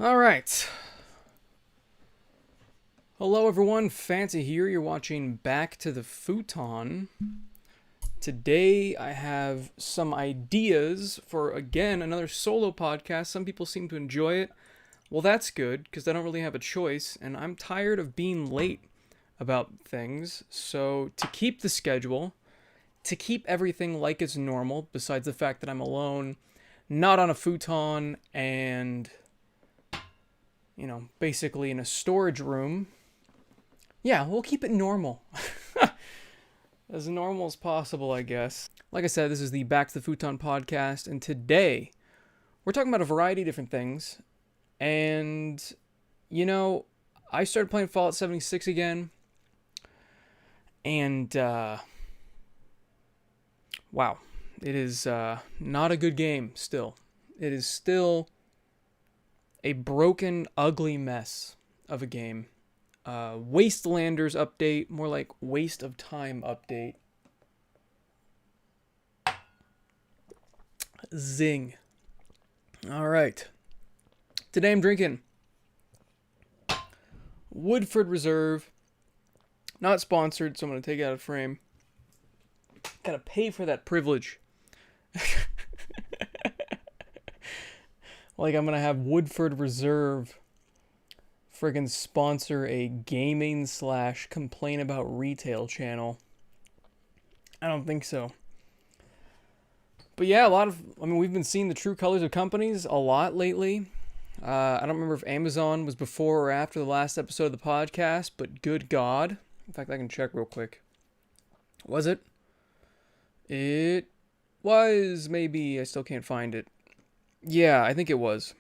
All right. Hello, everyone. Fancy here. You're watching Back to the Futon. Today, I have some ideas for, again, another solo podcast. Some people seem to enjoy it. Well, that's good, because I don't really have a choice, and I'm tired of being late about things. So, to keep the schedule, to keep everything like it's normal, besides the fact that I'm alone, not on a futon, and, basically in a storage room. Yeah, we'll keep it normal. As normal as possible, I guess. Like I said, this is the Back to the Futon podcast, and today we're talking about a variety of different things. And, I started playing Fallout 76 again, and, wow, it is not a good game still. It is still a broken, ugly mess of a game. Wastelanders update, more like waste of time update. Zing. All right. Today I'm drinking Woodford Reserve. Not sponsored, so I'm going to take it out of frame. Gotta pay for that privilege. Like I'm going to have Woodford Reserve friggin' sponsor a gaming / complain about retail channel. I don't think so. But yeah, we've been seeing the true colors of companies a lot lately. I don't remember if Amazon was before or after the last episode of the podcast, but good God. In fact, I can check real quick. Was it? It was, maybe. I still can't find it. Yeah, I think it was.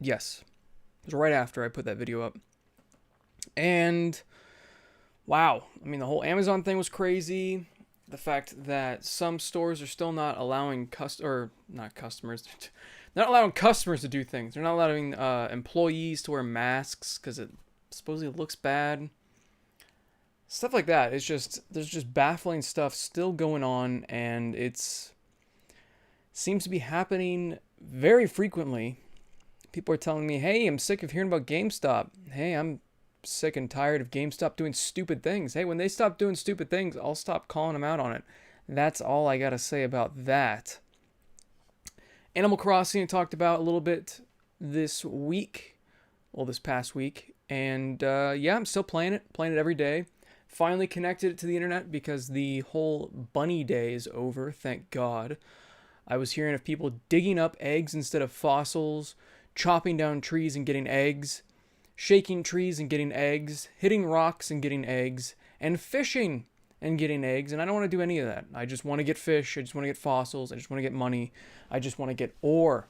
Yes. It was right after I put that video up. And wow, the whole Amazon thing was crazy. The fact that some stores are still not allowing customers to do things. They're not allowing employees to wear masks because it supposedly looks bad. Stuff like that. There's just baffling stuff still going on, and seems to be happening very frequently. People are telling me, hey, I'm sick of hearing about GameStop. Hey, I'm sick and tired of GameStop doing stupid things. Hey, when they stop doing stupid things, I'll stop calling them out on it. That's all I gotta say about that. Animal Crossing I talked about a little bit this past week. And yeah, I'm still playing it every day. Finally connected it to the internet because the whole bunny day is over, thank God. I was hearing of people digging up eggs instead of fossils, chopping down trees and getting eggs, shaking trees and getting eggs, hitting rocks and getting eggs, and fishing and getting eggs. And I don't want to do any of that. I just want to get fish. I just want to get fossils. I just want to get money. I just want to get ore.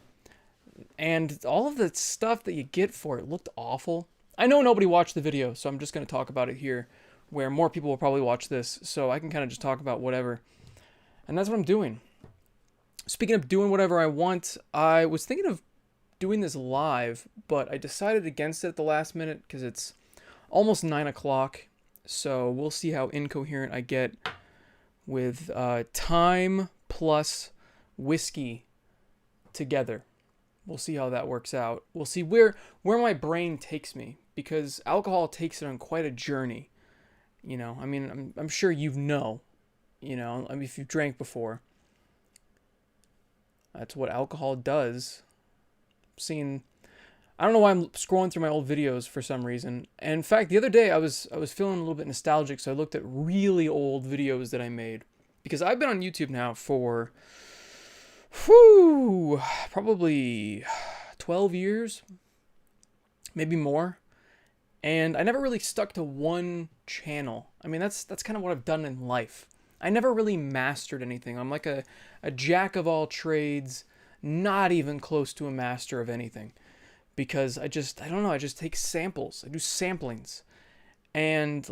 And all of the stuff that you get for it looked awful. I know nobody watched the video, so I'm just going to talk about it here, where more people will probably watch this. So I can kind of just talk about whatever. And that's what I'm doing. Speaking of doing whatever I want, I was thinking of doing this live, but I decided against it at the last minute because it's almost 9 o'clock. So we'll see how incoherent I get with time plus whiskey together. We'll see how that works out. We'll see where my brain takes me, because alcohol takes it on quite a journey. I'm sure if you've drank before. That's what alcohol does. I don't know why I'm scrolling through my old videos for some reason. And in fact, the other day I was feeling a little bit nostalgic, so I looked at really old videos that I made. Because I've been on YouTube now for probably 12 years, maybe more. And I never really stuck to one channel. That's kind of what I've done in life. I never really mastered anything. I'm like a jack of all trades, not even close to a master of anything. Because I don't know, I just take samples. I do samplings. And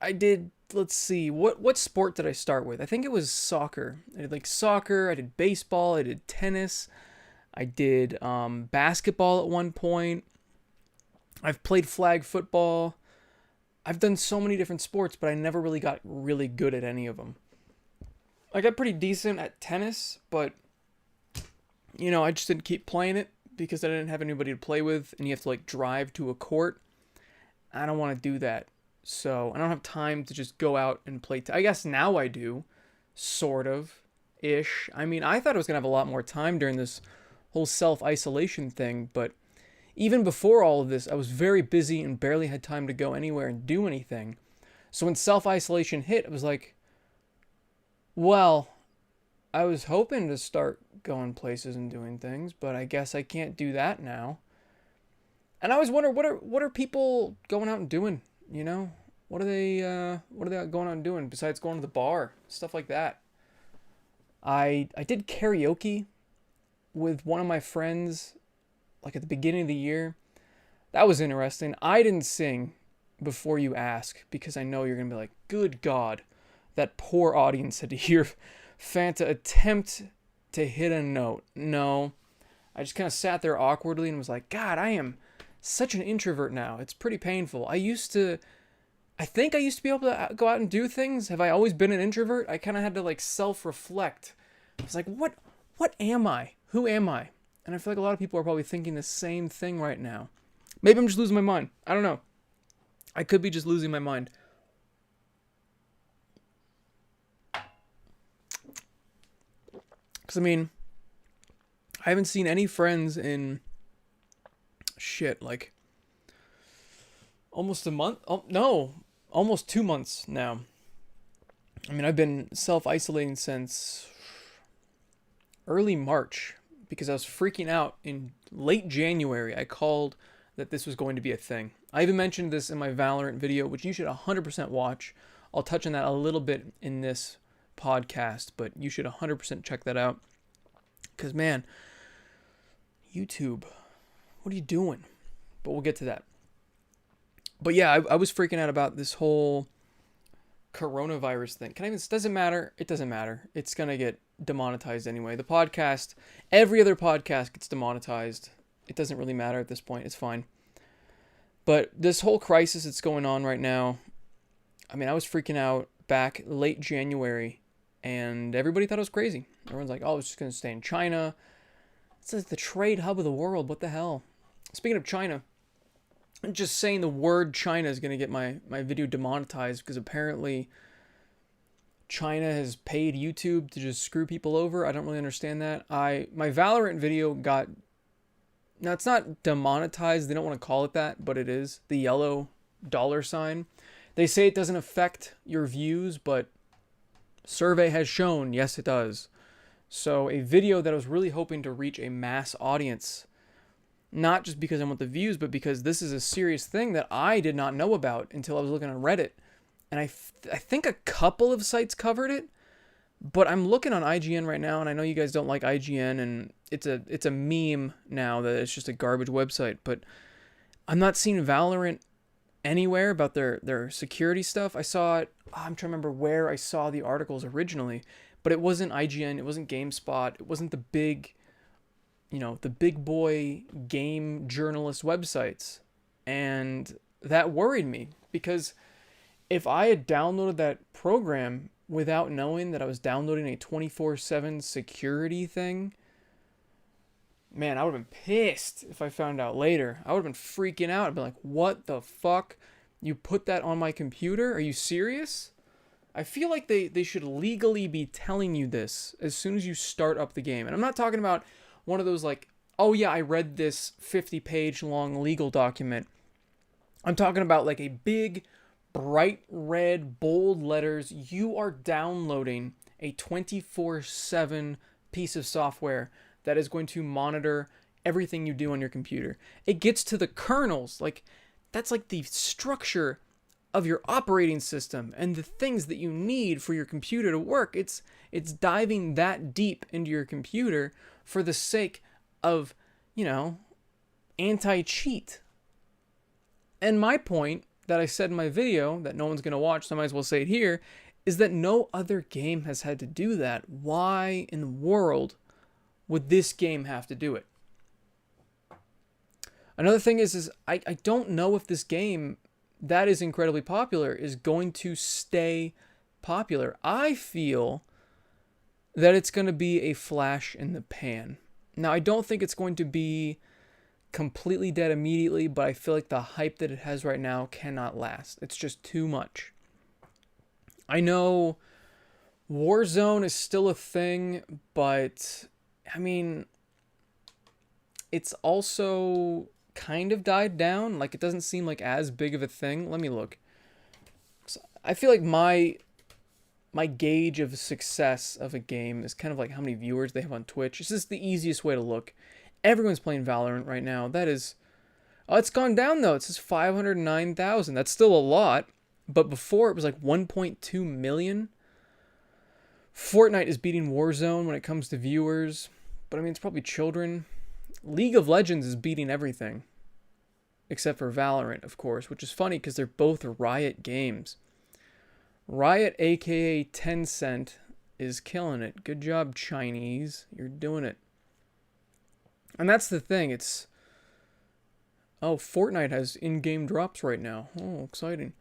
I did, let's see, what sport did I start with? I think it was soccer. I did soccer, I did baseball, I did tennis, I did basketball at one point. I've played flag football. I've done so many different sports, but I never really got really good at any of them. I got pretty decent at tennis, but, I just didn't keep playing it because I didn't have anybody to play with, and you have to like drive to a court. I don't want to do that. So I don't have time to just go out and play. I guess now I do, sort of, ish. I mean, I thought I was going to have a lot more time during this whole self-isolation thing, but even before all of this, I was very busy and barely had time to go anywhere and do anything. So when self-isolation hit, it was like, well, I was hoping to start going places and doing things, but I guess I can't do that now. And I always wonder, what are people going out and doing? You know, what are they going out and doing besides going to the bar, stuff like that? I did karaoke with one of my friends, like at the beginning of the year. That was interesting. I didn't sing before you ask, because I know you're gonna be like, good God, that poor audience had to hear Fanta attempt to hit a note. No, I just kind of sat there awkwardly and was like, God, I am such an introvert now. It's pretty painful. I think I used to be able to go out and do things. Have I always been an introvert? I kind of had to like self-reflect. I was like, what am I? Who am I? And I feel like a lot of people are probably thinking the same thing right now. Maybe I'm just losing my mind. I don't know. I could be just losing my mind. Because, I mean, I haven't seen any friends in, like, almost a month? Oh, no, almost 2 months now. I mean, I've been self-isolating since early March, because I was freaking out in late January. I called that this was going to be a thing. I even mentioned this in my Valorant video, which you should 100% watch. I'll touch on that a little bit in this podcast, but you should 100% check that out. Because, man, YouTube, what are you doing? But we'll get to that. But yeah, I was freaking out about this whole coronavirus thing. Doesn't matter. It doesn't matter. It's going to get demonetized anyway. The podcast, every other podcast gets demonetized. It doesn't really matter at this point. It's fine. But this whole crisis that's going on right now, I mean, I was freaking out back late January, and everybody thought I was crazy. Everyone's like, oh, it's just going to stay in China. It's like the trade hub of the world. What the hell? Speaking of China, just saying the word China is going to get my video demonetized, because apparently China has paid YouTube to just screw people over. I don't really understand that. My Valorant video got... Now, it's not demonetized. They don't want to call it that, but it is. The yellow $sign. They say it doesn't affect your views, but survey has shown, yes, it does. So a video that I was really hoping to reach a mass audience, not just because I want the views, but because this is a serious thing that I did not know about until I was looking on Reddit. And I think a couple of sites covered it, but I'm looking on IGN right now, and I know you guys don't like IGN, and it's a meme now that it's just a garbage website, but I'm not seeing Valorant anywhere about their security stuff. I saw it, I'm trying to remember where I saw the articles originally, but it wasn't IGN, it wasn't GameSpot, it wasn't the big boy game journalist websites. And that worried me, because if I had downloaded that program without knowing that I was downloading a 24/7 security thing, man, I would have been pissed if I found out later. I would have been freaking out. I'd be like, what the fuck? You put that on my computer? Are you serious? I feel like they should legally be telling you this as soon as you start up the game. And I'm not talking about one of those like, oh yeah, I read this 50-page long legal document. I'm talking about like a big, bright red, bold letters. You are downloading a 24/7 piece of software that is going to monitor everything you do on your computer. It gets to the kernels. Like, that's like the structure of your operating system and the things that you need for your computer to work. It's diving that deep into your computer for the sake of, anti-cheat. And my point that I said in my video that no one's going to watch, so I might as well say it here, is that no other game has had to do that. Why in the world would this game have to do it? Another thing is I don't know if this game that is incredibly popular is going to stay popular. I feel that it's going to be a flash in the pan. Now, I don't think it's going to be completely dead immediately, but I feel like the hype that it has right now cannot last. It's just too much. I know Warzone is still a thing, but I mean, it's also kind of died down. Like, it doesn't seem like as big of a thing. Let me look. I feel like my gauge of success of a game is kind of like how many viewers they have on Twitch. This is the easiest way to look. Everyone's playing Valorant right now. That is... Oh, it's gone down, though. It says 509,000. That's still a lot. But before, it was like 1.2 million. Fortnite is beating Warzone when it comes to viewers. But, I mean, it's probably children. League of Legends is beating everything. Except for Valorant, of course. Which is funny because they're both Riot games. Riot, a.k.a. Tencent, is killing it. Good job, Chinese. You're doing it. And that's the thing. It's... Oh, Fortnite has in-game drops right now. Oh, exciting.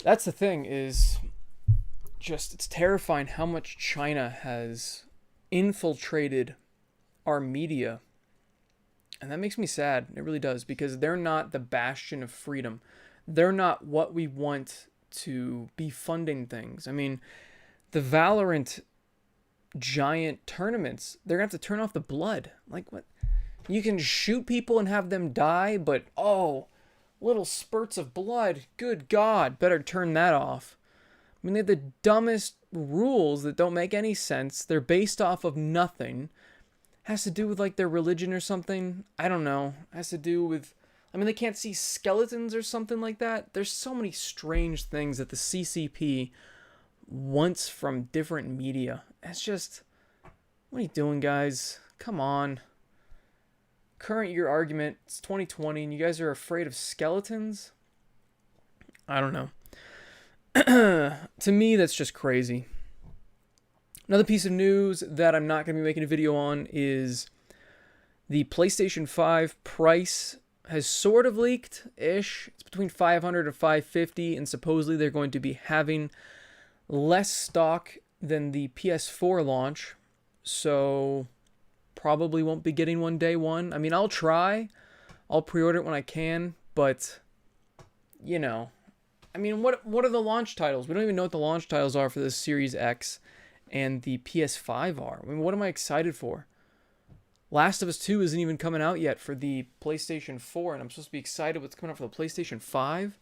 That's the thing is... Just, it's terrifying how much China has infiltrated our media. And that makes me sad. It really does. Because they're not the bastion of freedom. They're not what we want to be funding things. I mean, the Valorant giant tournaments, they're going to have to turn off the blood. Like, what? You can shoot people and have them die, but, oh, little spurts of blood. Good God, better turn that off. I mean, they have the dumbest rules that don't make any sense. They're based off of nothing. Has to do with, like, their religion or something. I don't know. Has to do with... I mean, they can't see skeletons or something like that. There's so many strange things that the CCP wants from different media. It's just... What are you doing, guys? Come on. Current year argument. It's 2020 and you guys are afraid of skeletons? I don't know. To me, that's just crazy. Another piece of news that I'm not going to be making a video on is the PlayStation 5 price has sort of leaked-ish. It's between $500 to $550, and supposedly they're going to be having less stock than the PS4 launch, so probably won't be getting one day one. I mean, I'll try. I'll pre-order it when I can, but, you know. I mean, what are the launch titles? We don't even know what the launch titles are for the Series X and the PS5 are. I mean, what am I excited for? Last of Us 2 isn't even coming out yet for the PlayStation 4, and I'm supposed to be excited what's coming out for the PlayStation 5.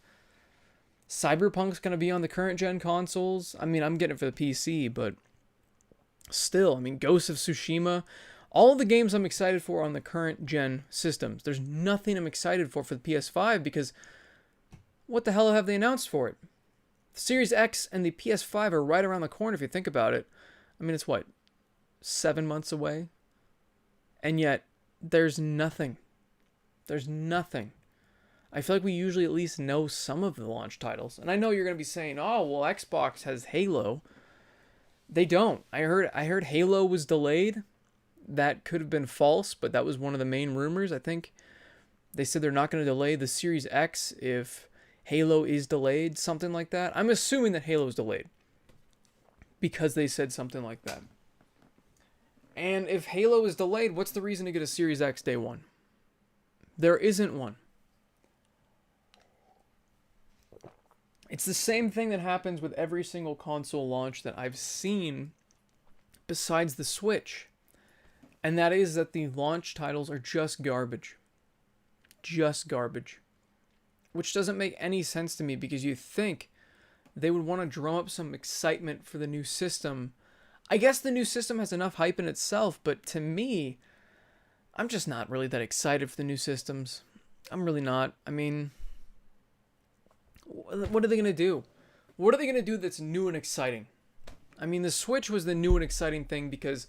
Cyberpunk's going to be on the current gen consoles. I mean, I'm getting it for the PC, but still, I mean, Ghost of Tsushima, all the games I'm excited for on the current gen systems. There's nothing I'm excited for the PS5 because what the hell have they announced for it? The Series X and the PS5 are right around the corner if you think about it. I mean, it's what, 7 months away? And yet, there's nothing. There's nothing. I feel like we usually at least know some of the launch titles. And I know you're going to be saying, oh, well, Xbox has Halo. They don't. I heard Halo was delayed. That could have been false, but that was one of the main rumors. I think they said they're not going to delay the Series X if Halo is delayed, something like that. I'm assuming that Halo is delayed because they said something like that. And if Halo is delayed, what's the reason to get a Series X day one? There isn't one. It's the same thing that happens with every single console launch that I've seen besides the Switch. And that is that the launch titles are just garbage. Just garbage. Which doesn't make any sense to me because you think they would want to drum up some excitement for the new system. I guess the new system has enough hype in itself, but to me, I'm just not really that excited for the new systems. I'm really not. I mean, what are they going to do? What are they going to do that's new and exciting? I mean, the Switch was the new and exciting thing because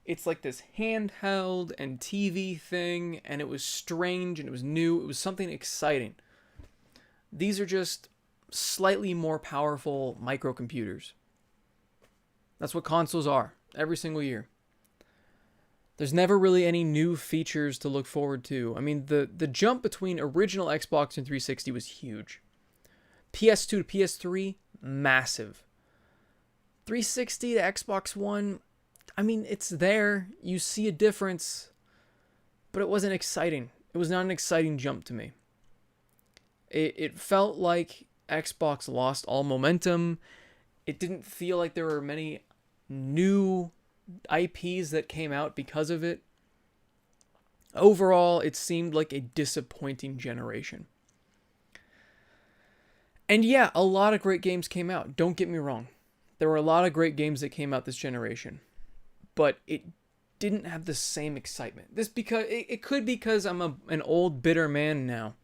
it's like this handheld and TV thing, and it was strange, and it was new. It was something exciting. These are just slightly more powerful microcomputers. That's what consoles are, every single year. There's never really any new features to look forward to. I mean, the jump between original Xbox and 360 was huge. PS2 to PS3, massive. 360 to Xbox One, I mean, it's there. You see a difference, but it wasn't exciting. It was not an exciting jump to me. It felt like Xbox lost all momentum. It didn't feel like there were many new IPs that came out because of it. Overall, it seemed like a disappointing generation. And yeah, a lot of great games came out. Don't get me wrong. There were a lot of great games that came out this generation. But it didn't have the same excitement. This because it could be because I'm an old bitter man now.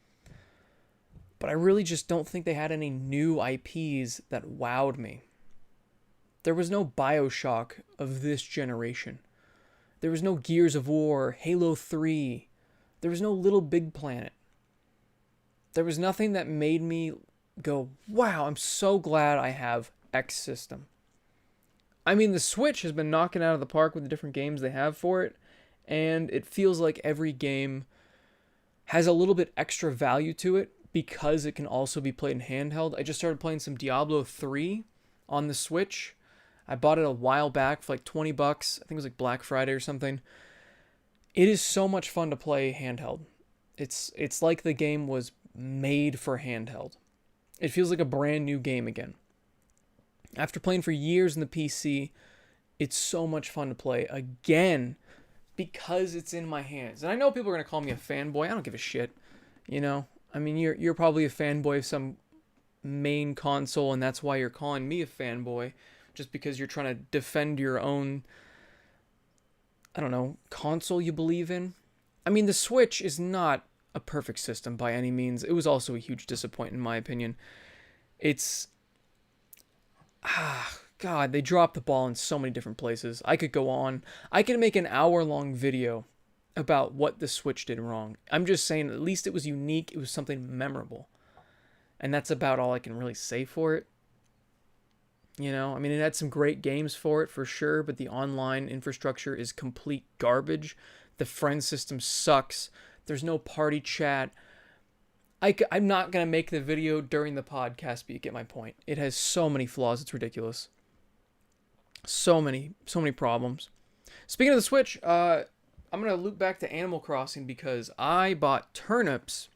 But I really just don't think they had any new IPs that wowed me. There was no BioShock of this generation. There was no Gears of War, Halo 3. There was no Little Big Planet. There was nothing that made me go, wow, I'm so glad I have X system. I mean, the Switch has been knocking out of the park with the different games they have for it, and it feels like every game has a little bit extra value to it because it can also be played in handheld. I just started playing some Diablo 3 on the Switch. I bought it a while back for like $20. I think it was like Black Friday or something. It is so much fun to play handheld. It's like the game was made for handheld. It feels like a brand new game again. After playing for years in the PC, it's so much fun to play again because it's in my hands. And I know people are going to call me a fanboy. I don't give a shit. You know, I mean, you're probably a fanboy of some main console, and that's why you're calling me a fanboy, just because you're trying to defend your own, I don't know, console you believe in. I mean, the Switch is not a perfect system by any means. It was also a huge disappointment in my opinion. God, they dropped the ball in so many different places. I could go on. I could make an hour-long video about what the Switch did wrong. I'm just saying, at least it was unique. It was something memorable. And that's about all I can really say for it. You know, I mean, it had some great games for it, for sure, but the online infrastructure is complete garbage. The friend system sucks. There's no party chat. I'm not going to make the video during the podcast, but you get my point. It has so many flaws, it's ridiculous. So many problems. Speaking of the Switch, I'm going to loop back to Animal Crossing because I bought turnips.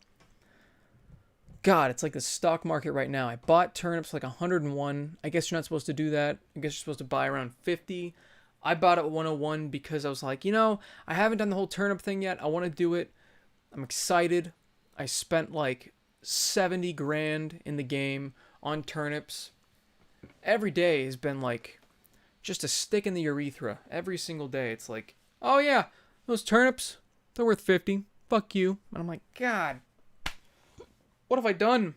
God, it's like the stock market right now. I bought turnips like 101. I guess you're not supposed to do that. I guess you're supposed to buy around 50. I bought it at 101 because I was like, you know, I haven't done the whole turnip thing yet. I want to do it. I'm excited. I spent like 70 grand in the game on turnips. Every day has been like just a stick in the urethra. Every single day. It's like, oh yeah, those turnips, they're worth 50. Fuck you. And I'm like, God, what have I done?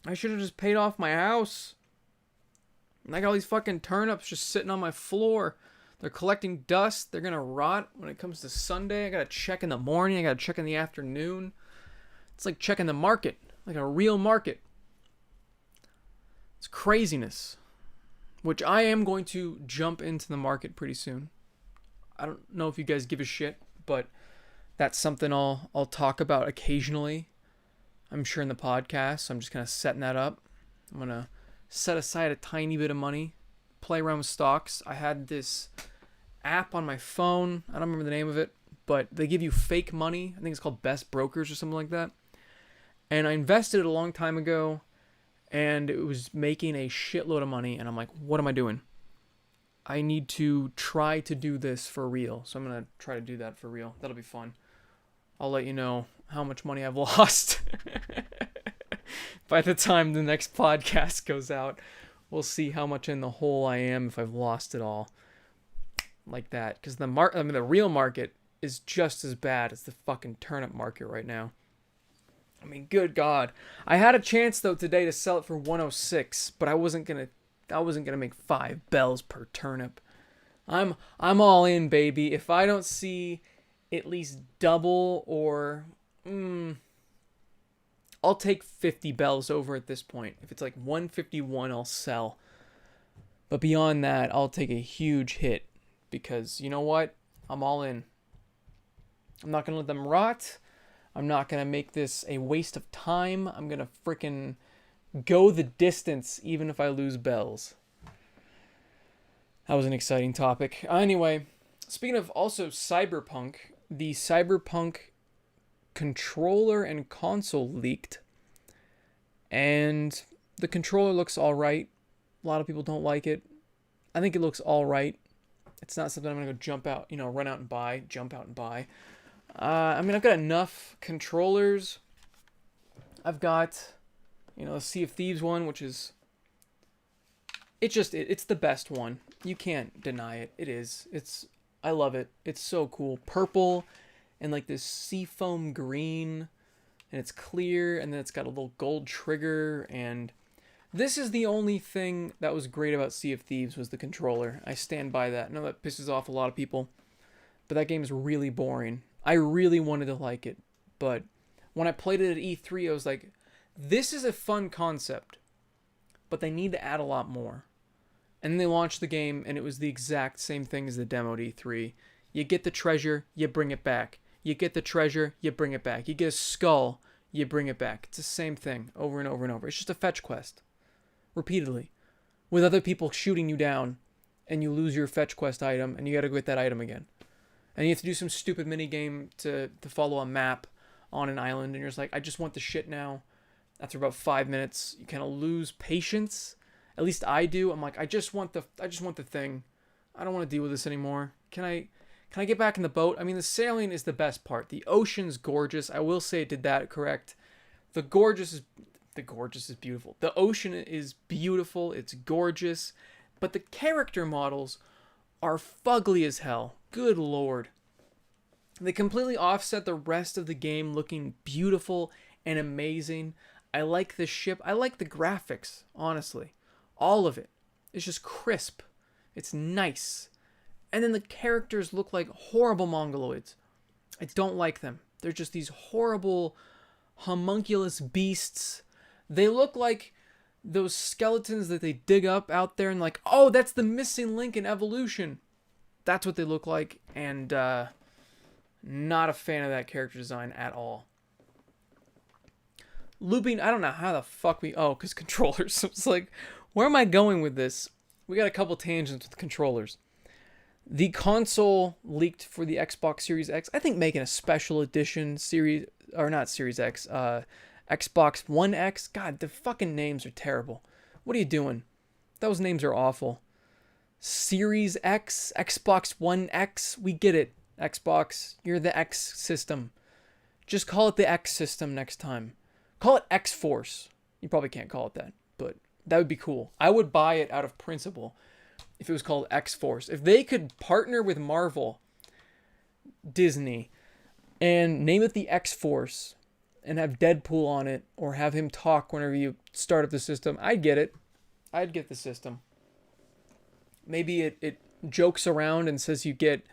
I should have just paid off my house. And I got all these fucking turnips just sitting on my floor. They're collecting dust. They're gonna rot when it comes to Sunday. I gotta check in the morning. I gotta check in the afternoon. It's like checking the market, like a real market. It's craziness. Which I am going to jump into the market pretty soon. I don't know if you guys give a shit, but that's something I'll talk about occasionally. I'm sure in the podcast, so I'm just kind of setting that up. I'm going to set aside a tiny bit of money, play around with stocks. I had this app on my phone. I don't remember the name of it, but they give you fake money. I think it's called Best Brokers or something like that. And I invested it a long time ago, and it was making a shitload of money, and I'm like, what am I doing? I need to try to do this for real. So I'm going to try to do that for real. That'll be fun. I'll let you know how much money I've lost. By the time the next podcast goes out, we'll see how much in the hole I am if I've lost it all. Like that. Because the real market is just as bad as the fucking turnip market right now. I mean, good God. I had a chance though today to sell it for 106, but I wasn't gonna make 5 bells per turnip. I'm all in, baby. If I don't see at least double or I'll take 50 bells over at this point. If it's like 151, I'll sell. But beyond that, I'll take a huge hit because you know what? I'm all in. I'm not gonna let them rot. I'm not going to make this a waste of time. I'm going to freaking go the distance even if I lose bells. That was an exciting topic. Anyway, speaking of also Cyberpunk, the Cyberpunk controller and console leaked, and the controller looks all right. A lot of people don't like it. I think it looks all right. It's not something I'm gonna go jump out, run out and buy, jump out and buy. I mean, I've got enough controllers. I've got, a Sea of Thieves one, which is, it's the best one. You can't deny it. It is. I love it. It's so cool. Purple and like this seafoam green, and it's clear, and then it's got a little gold trigger, and this is the only thing that was great about Sea of Thieves was the controller. I stand by that. I know that pisses off a lot of people, but that game is really boring. I really wanted to like it, but when I played it at E3, I was like, this is a fun concept, but they need to add a lot more. And then they launched the game, and it was the exact same thing as the demo at E3. You get the treasure, you bring it back. You get the treasure, you bring it back. You get a skull, you bring it back. It's the same thing over and over and over. It's just a fetch quest. Repeatedly. With other people shooting you down, and you lose your fetch quest item, and you gotta go get that item again. And you have to do some stupid minigame to follow a map on an island, and you're just like, I just want the shit now. After about 5 minutes, you kind of lose patience. At least I do. I'm like, I just want the thing. I don't want to deal with this anymore. Can I get back in the boat? I mean, the sailing is the best part. The ocean's gorgeous. I will say it did that correct. The gorgeous is beautiful. The ocean is beautiful. It's gorgeous. But the character models are fugly as hell. Good lord. They completely offset the rest of the game looking beautiful and amazing. I like the ship. I like the graphics, honestly. All of it. It's just crisp. It's nice. And then the characters look like horrible mongoloids. I don't like them. They're just these horrible homunculus beasts. They look like those skeletons that they dig up out there and like, oh, that's the missing link in evolution. That's what they look like, and not a fan of that character design at all. Looping, I don't know how the fuck because controllers. It's like, where am I going with this? We got a couple tangents with controllers. The console leaked for the Xbox Series X. I think making a special edition Xbox One X. God, the fucking names are terrible. What are you doing? Those names are awful. Series X, Xbox One X, we get it. Xbox, you're the X system. Just call it the X system next time. Call it X-Force. You probably can't call it that, but that would be cool. I would buy it out of principle if it was called X-Force. If they could partner with Marvel, Disney, and name it the X-Force and have Deadpool on it or have him talk whenever you start up the system, I'd get it. I'd get the system. Maybe it jokes around and says you get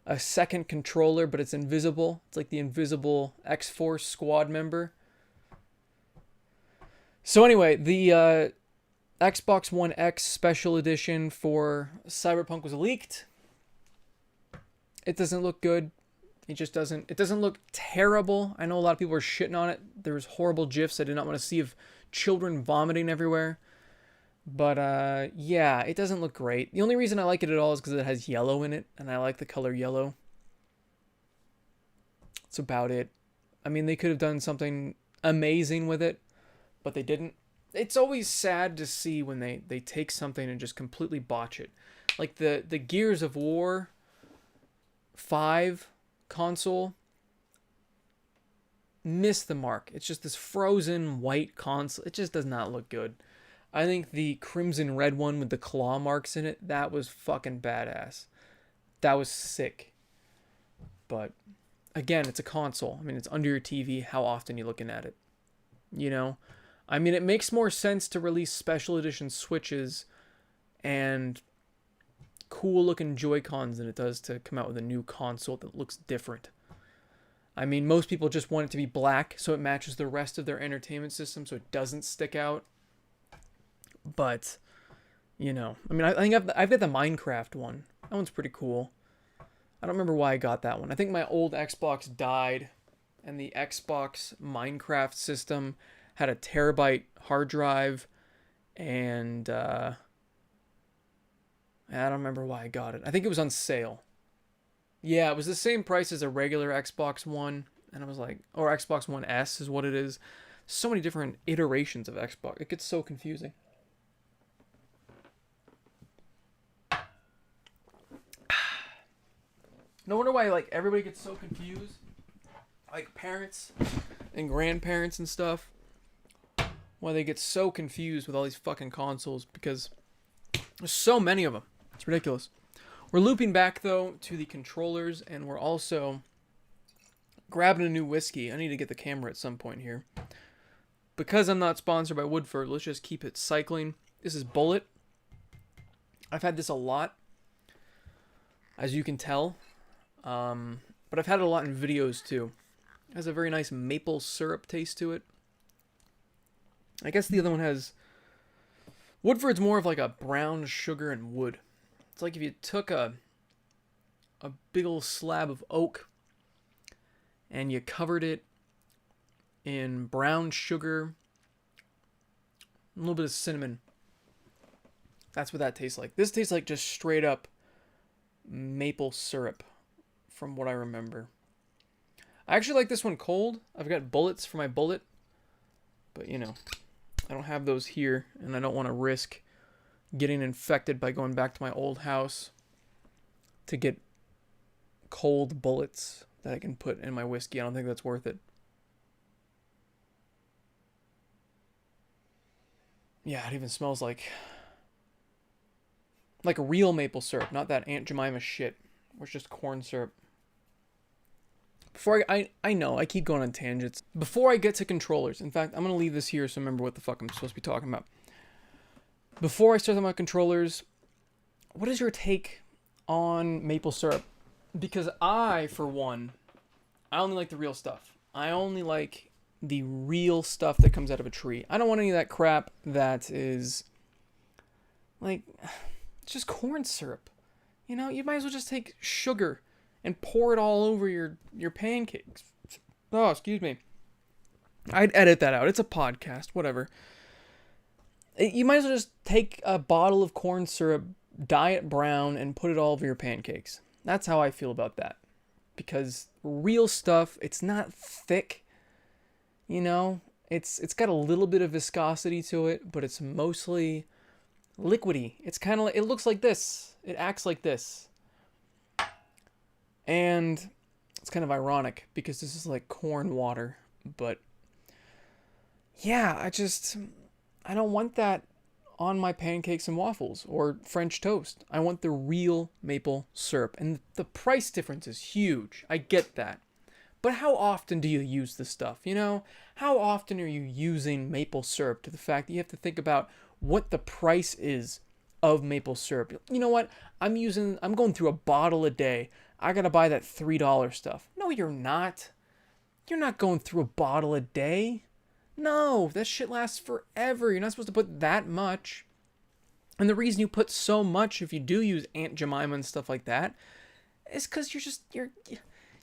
a second controller, but it's invisible. It's like the invisible X-Force squad member. So anyway, the Xbox One X special edition for Cyberpunk was leaked. It doesn't look good. It just doesn't. It doesn't look terrible. I know a lot of people are shitting on it. There's horrible GIFs I did not want to see of children vomiting everywhere. But yeah, it doesn't look great. The only reason I like it at all is because it has yellow in it, and I like the color yellow. That's about it. I mean, they could have done something amazing with it, but they didn't. It's always sad to see when they take something and just completely botch it. Like the Gears of War 5 console missed the mark. It's just this frozen white console. It just does not look good. I think the crimson red one with the claw marks in it, that was fucking badass. That was sick. But again, it's a console. I mean, it's under your TV. How often are you looking at it? You know? I mean, it makes more sense to release special edition Switches and cool looking Joy-Cons than it does to come out with a new console that looks different. I mean, most people just want it to be black so it matches the rest of their entertainment system so it doesn't stick out. But, you know, I mean, I think I've got the Minecraft one. That one's pretty cool. I don't remember why I got that one. I think my old Xbox died, and the Xbox Minecraft system had a terabyte hard drive, and I don't remember why I got it. I think it was on sale. Yeah, it was the same price as a regular Xbox One, and I was like, or Xbox One S is what it is. So many different iterations of Xbox. It gets so confusing. No wonder why like everybody gets so confused. Like parents and grandparents and stuff. Why they get so confused with all these fucking consoles because there's so many of them. It's ridiculous. We're looping back though to the controllers, and we're also grabbing a new whiskey. I need to get the camera at some point here. Because I'm not sponsored by Woodford, let's just keep it cycling. This is Bullet. I've had this a lot, as you can tell. But I've had it a lot in videos too. It has a very nice maple syrup taste to it. I guess the other one has... Woodford's more of like a brown sugar and wood. It's like if you took a big old slab of oak and you covered it in brown sugar, a little bit of cinnamon. That's what that tastes like. This tastes like just straight up maple syrup, from what I remember. I actually like this one cold. I've got bullets for my bullet, but you know, I don't have those here, and I don't want to risk getting infected by going back to my old house to get cold bullets that I can put in my whiskey. I don't think that's worth it. Yeah, it even smells like a real maple syrup, not that Aunt Jemima shit, or it's just corn syrup. Before I know, I keep going on tangents. Before I get to controllers, in fact, I'm going to leave this here so I remember what the fuck I'm supposed to be talking about. Before I start talking about controllers, what is your take on maple syrup? Because I, for one, I only like the real stuff. I only like the real stuff that comes out of a tree. I don't want any of that crap that is, like, it's just corn syrup. You know, you might as well just take sugar and pour it all over your pancakes. Oh, excuse me. I'd edit that out. It's a podcast, whatever. You might as well just take a bottle of corn syrup, dye it brown, and put it all over your pancakes. That's how I feel about that. Because real stuff, it's not thick. You know, it's got a little bit of viscosity to it, but it's mostly liquidy. It's kind of like, it looks like this. It acts like this. And it's kind of ironic because this is like corn water, but yeah, I don't want that on my pancakes and waffles or French toast. I want the real maple syrup, and the price difference is huge. I get that. But how often do you use this stuff? You know, how often are you using maple syrup to the fact that you have to think about what the price is of maple syrup? You know what? I'm going through a bottle a day. I gotta buy that $3 stuff. No, you're not. You're not going through a bottle a day. No, that shit lasts forever. You're not supposed to put that much. And the reason you put so much, if you do use Aunt Jemima and stuff like that, is because you're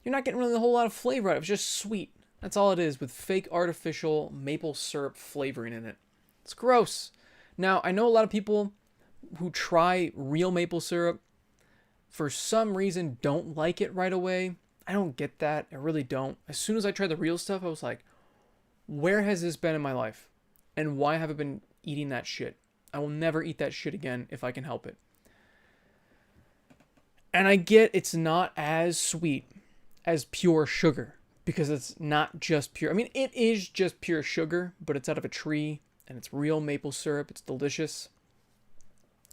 not getting really a whole lot of flavor out of it. It's just sweet. That's all it is, with fake artificial maple syrup flavoring in it. It's gross. Now, I know a lot of people who try real maple syrup, for some reason, don't like it right away. I don't get that. I really don't. As soon as I tried the real stuff, I was like, where has this been in my life? And why have I been eating that shit? I will never eat that shit again if I can help it. And I get it's not as sweet as pure sugar, because it's not just pure. I mean, it is just pure sugar, but it's out of a tree, and it's real maple syrup. It's delicious.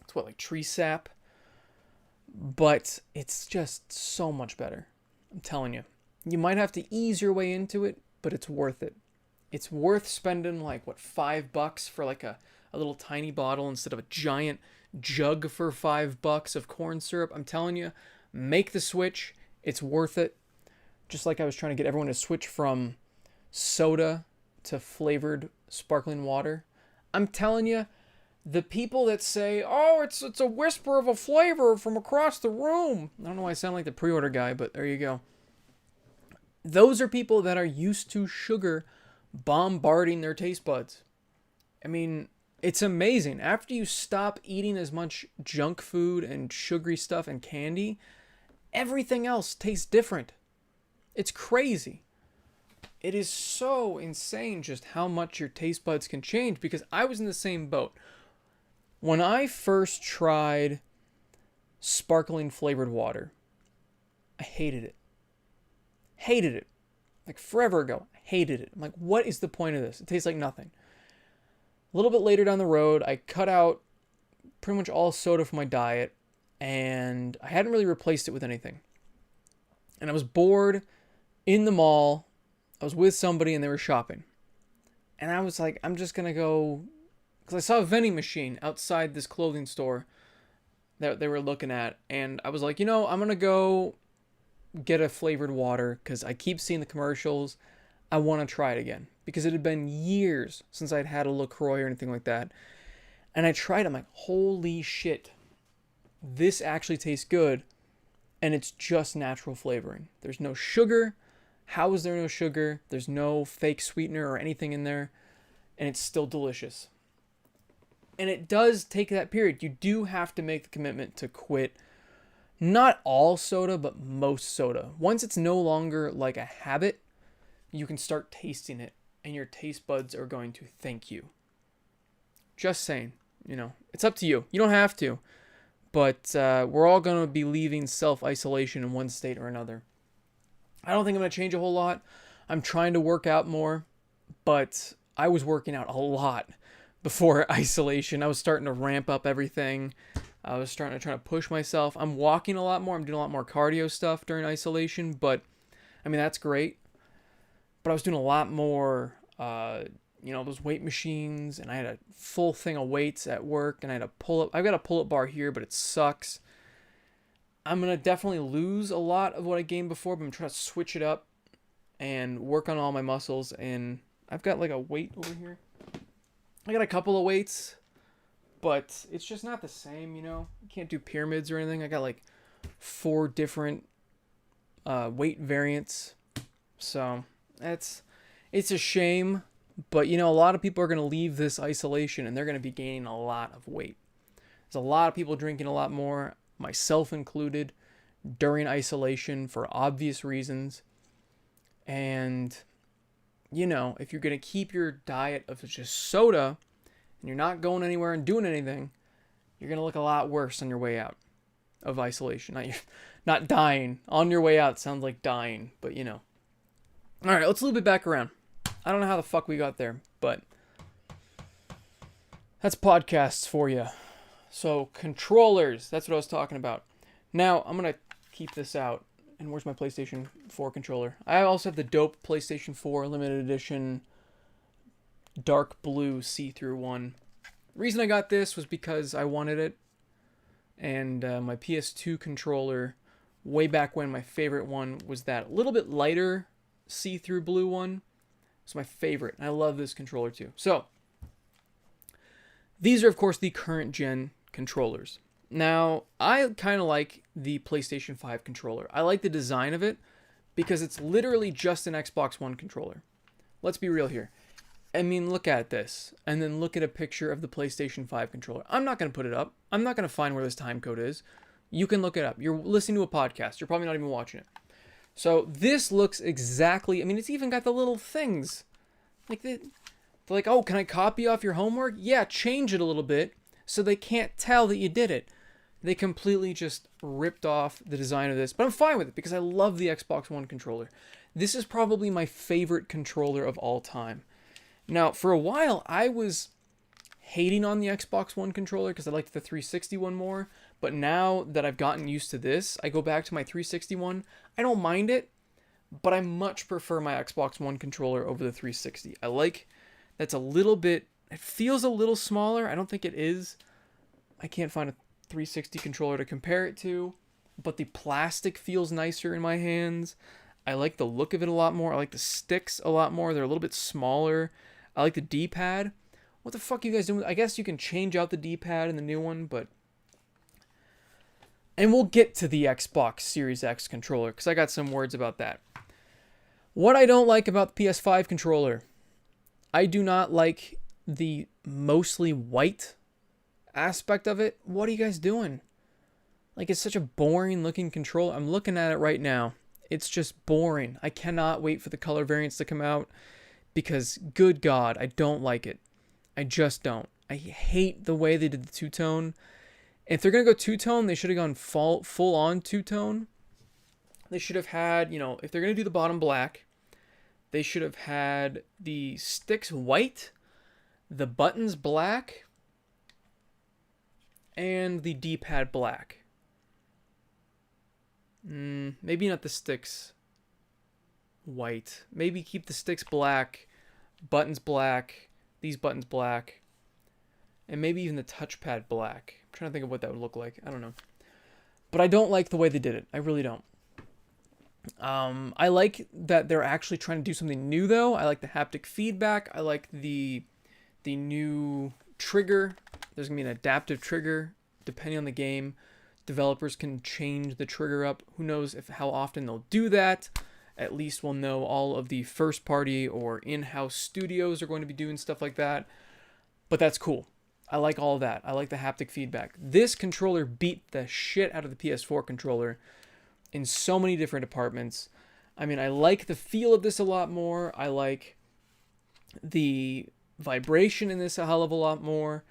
It's what, like tree sap? But it's just so much better. I'm telling you. You might have to ease your way into it, but it's worth it. It's worth spending like, what, $5 for like a little tiny bottle instead of a giant jug for $5 of corn syrup. I'm telling you, make the switch. It's worth it. Just like I was trying to get everyone to switch from soda to flavored sparkling water. I'm telling you, the people that say, oh, it's a whisper of a flavor from across the room. I don't know why I sound like the pre-order guy, but there you go. Those are people that are used to sugar bombarding their taste buds. I mean, It's amazing. After you stop eating as much junk food and sugary stuff and candy, everything else tastes different. It's crazy. It is so insane just how much your taste buds can change, because I was in the same boat. When I first tried sparkling flavored water, I hated it. Hated it. Like forever ago, I hated it. I'm like, what is the point of this? It tastes like nothing. A little bit later down the road, I cut out pretty much all soda from my diet, and I hadn't really replaced it with anything. And I was bored in the mall. I was with somebody and they were shopping. And I was like, I'm just going to go, because I saw a vending machine outside this clothing store that they were looking at. And I was like, I'm going to go get a flavored water because I keep seeing the commercials. I want to try it again because it had been years since I'd had a LaCroix or anything like that. And I tried it. I'm like, holy shit, this actually tastes good. And it's just natural flavoring. There's no sugar. How is there no sugar? There's no fake sweetener or anything in there. And it's still delicious. And it does take that period. You do have to make the commitment to quit not all soda, but most soda. Once it's no longer like a habit, you can start tasting it. And your taste buds are going to thank you. Just saying. It's up to you. You don't have to. But we're all going to be leaving self-isolation in one state or another. I don't think I'm going to change a whole lot. I'm trying to work out more. But I was working out a lot before isolation. I was starting to ramp up everything. I was starting to try to push myself. I'm walking a lot more. I'm doing a lot more cardio stuff during isolation. But, that's great. But I was doing a lot more, those weight machines. And I had a full thing of weights at work. And I had a pull-up. I've got a pull-up bar here, but it sucks. I'm going to definitely lose a lot of what I gained before. But I'm trying to switch it up and work on all my muscles. And I've got like a weight over here. I got a couple of weights. But it's just not the same, You can't do pyramids or anything. I got like 4 different weight variants. So it's a shame. But, a lot of people are going to leave this isolation and they're going to be gaining a lot of weight. There's a lot of people drinking a lot more, myself included, during isolation for obvious reasons. And, if you're going to keep your diet of just soda and you're not going anywhere and doing anything, you're going to look a lot worse on your way out of isolation. Not dying. On your way out sounds like dying, but All right, let's loop it back around. I don't know how the fuck we got there, but that's podcasts for you. So, controllers, that's what I was talking about. Now, I'm going to keep this out. And where's my PlayStation 4 controller? I also have the dope PlayStation 4 limited edition dark blue see-through one. The reason I got this was because I wanted it. And my PS2 controller, way back when, my favorite one was that little bit lighter see-through blue one. It's my favorite. And I love this controller too. So, these are, of course, the current gen controllers. Now, I kind of like the PlayStation 5 controller. I like the design of it because it's literally just an Xbox One controller. Let's be real here. Look at this. And then look at a picture of the PlayStation 5 controller. I'm not going to put it up. I'm not going to find where this time code is. You can look it up. You're listening to a podcast. You're probably not even watching it. So this looks exactly, it's even got the little things. They're like, oh, can I copy off your homework? Yeah, change it a little bit so they can't tell that you did it. They completely just ripped off the design of this. But I'm fine with it because I love the Xbox One controller. This is probably my favorite controller of all time. Now, for a while, I was hating on the Xbox One controller because I liked the 360 one more. But now that I've gotten used to this, I go back to my 360 one. I don't mind it, but I much prefer my Xbox One controller over the 360. I like that's a little bit, it feels a little smaller. I don't think it is. I can't find a 360 controller to compare it to, but the plastic feels nicer in my hands. I like the look of it a lot more. I like the sticks a lot more. They're a little bit smaller. I like the D-pad. What the fuck are you guys doing? I guess you can change out the D-pad in the new one, but... And we'll get to the Xbox Series X controller, because I got some words about that. What I don't like about the PS5 controller, I do not like the mostly white aspect of it, what are you guys doing? Like, it's such a boring looking controller. I'm looking at it right now. It's just boring. I cannot wait for the color variants to come out because, good God, I don't like it. I just don't. I hate the way they did the two-tone. If they're going to go two-tone, they should have gone full-on two-tone. They should have had, if they're going to do the bottom black, they should have had the sticks white, the buttons black, and the D-pad black. Maybe not the sticks white. Maybe keep the sticks black, buttons black, these buttons black, and maybe even the touchpad black. I'm trying to think of what that would look like. I don't know. But I don't like the way they did it. I really don't. I like that they're actually trying to do something new, though. I like the haptic feedback. I like the new trigger. There's going to be an adaptive trigger depending on the game. Developers can change the trigger up. Who knows how often they'll do that. At least we'll know all of the first party or in-house studios are going to be doing stuff like that. But that's cool. I like all of that. I like the haptic feedback. This controller beat the shit out of the PS4 controller in so many different departments. I mean, I like the feel of this a lot more. I like the vibration in this a hell of a lot more.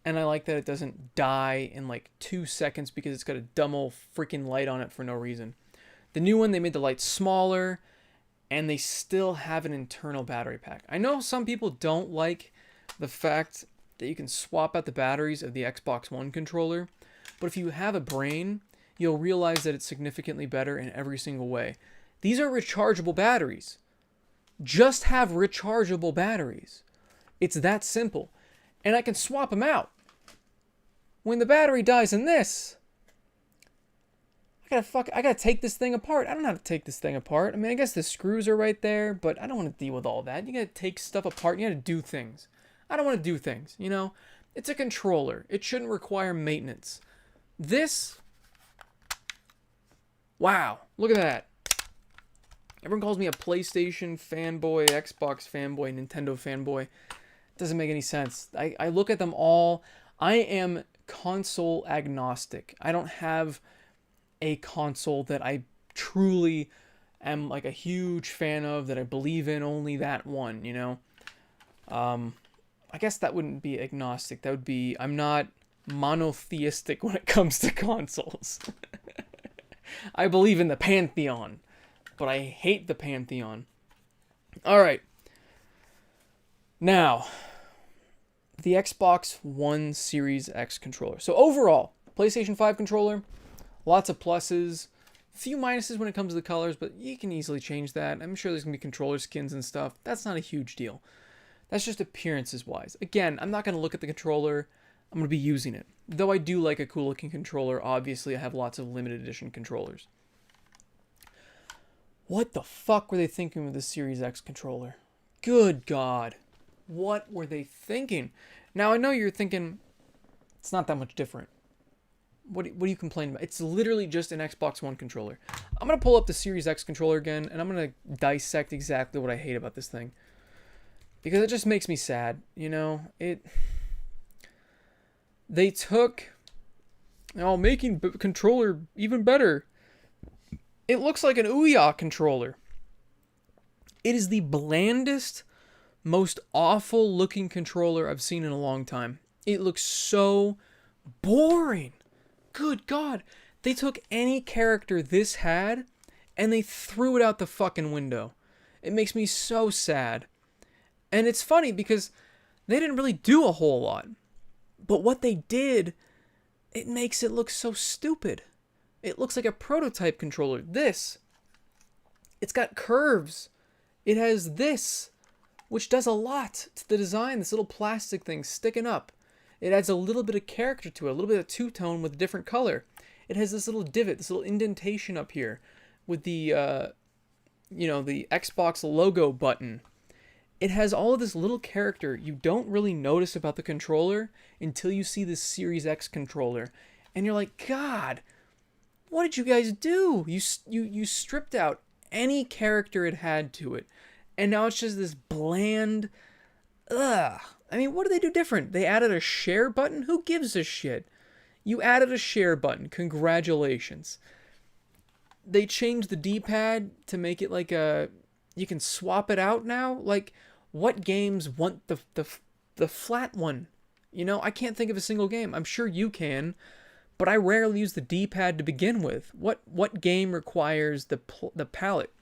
And I like that it doesn't die in like 2 seconds because it's got a dumb old freaking light on it for no reason. The new one, they made the light smaller and they still have an internal battery pack. I know some people don't like the fact that you can swap out the batteries of the Xbox One controller, but if you have a brain, you'll realize that it's significantly better in every single way. These are rechargeable batteries. Just have rechargeable batteries. It's that simple. And I can swap them out. When the battery dies in this, I gotta take this thing apart. I don't know how to take this thing apart. I mean, I guess the screws are right there, but I don't want to deal with all that. You gotta take stuff apart. You gotta do things. I don't want to do things, It's a controller. It shouldn't require maintenance. This, wow, look at that. Everyone calls me a PlayStation fanboy, Xbox fanboy, Nintendo fanboy. Doesn't make any sense. I look at them all. I am console agnostic. I don't have a console that I truly am like a huge fan of, that I believe in only that one, I guess that wouldn't be agnostic. That would be, I'm not monotheistic when it comes to consoles. I believe in the pantheon, but I hate the pantheon. All right. Now, the Xbox One Series X controller. So overall, PlayStation 5 controller, lots of pluses, few minuses when it comes to the colors, but you can easily change that. I'm sure there's going to be controller skins and stuff. That's not a huge deal. That's just appearances wise. Again, I'm not going to look at the controller. I'm going to be using it. Though I do like a cool looking controller, obviously I have lots of limited edition controllers. What the fuck were they thinking with the Series X controller? Good God. What were they thinking? Now, I know you're thinking, it's not that much different. What are you complaining about? It's literally just an Xbox One controller. I'm going to pull up the Series X controller again, and I'm going to dissect exactly what I hate about this thing. Because it just makes me sad, They took, making controller even better. It looks like an Ouya controller. It is the blandest, most awful looking controller I've seen in a long time. It looks so boring. Good God. They took any character this had and they threw it out the fucking window. It makes me so sad. And it's funny because they didn't really do a whole lot. But what they did, it makes it look so stupid. It looks like a prototype controller. It's got curves. It has this, which does a lot to the design. This little plastic thing sticking up. It adds a little bit of character to it, a little bit of two-tone with a different color. It has this little divot, this little indentation up here with the, the Xbox logo button. It has all of this little character you don't really notice about the controller until you see this Series X controller. And you're like, God, what did you guys do? You stripped out any character it had to it. And now it's just this bland, I mean, what did they do different? They added a share button? Who gives a shit? You added a share button. Congratulations. They changed the D-pad to make it like a... You can swap it out now? Like, what games want the flat one? You know, I can't think of a single game. I'm sure you can, but I rarely use the D-pad to begin with. What game requires the palette?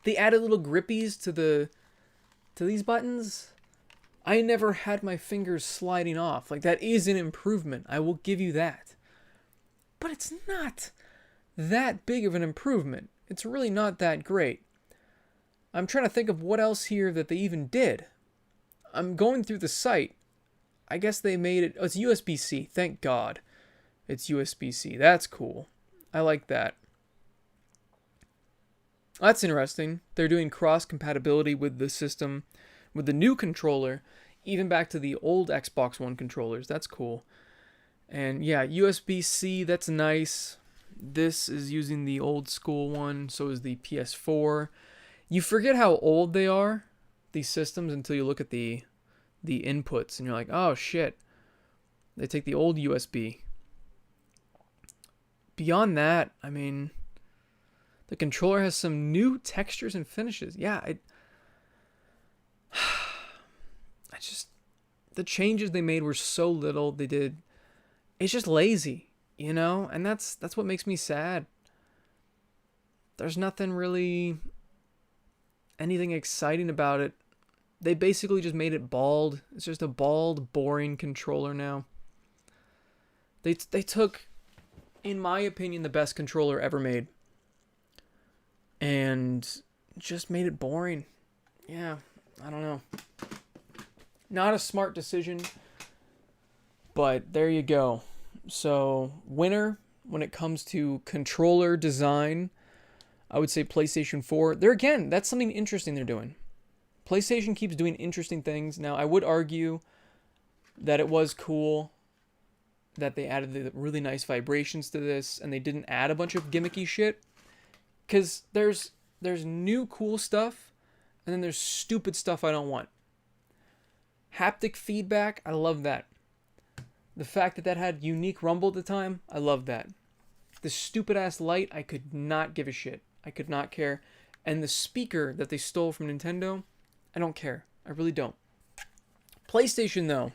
They added little grippies to these buttons. I never had my fingers sliding off. Like, that is an improvement. I will give you that. But it's not that big of an improvement. It's really not that great. I'm trying to think of what else here that they even did. I'm going through the site. I guess they made it... Oh, it's USB-C. Thank God. It's USB-C. That's cool. I like that. That's interesting. They're doing cross-compatibility with the system, with the new controller, even back to the old Xbox One controllers. That's cool. And yeah, USB-C, that's nice. This is using the old school one, so is the PS4. You forget how old they are, these systems, until you look at the inputs, and you're like, oh shit. They take the old USB. Beyond that, I mean, the controller has some new textures and finishes. Yeah, I just, the changes they made were so little. They did, it's just lazy, you know? And that's what makes me sad. There's nothing really, anything exciting about it. They basically just made it bald. It's just a bald, boring controller now. They took, in my opinion, the best controller ever made, and just made it boring. Yeah, I don't know. Not a smart decision, but there you go. So, winner when it comes to controller design, I would say PlayStation 4. There again, that's something interesting they're doing. PlayStation keeps doing interesting things. Now, I would argue that it was cool that they added the really nice vibrations to this, and they didn't add a bunch of gimmicky shit. Because there's new cool stuff, and then there's stupid stuff I don't want. Haptic feedback, I love that. The fact that had unique rumble at the time, I love that. The stupid ass light, I could not give a shit. I could not care. And the speaker that they stole from Nintendo, I don't care. I really don't. PlayStation, though.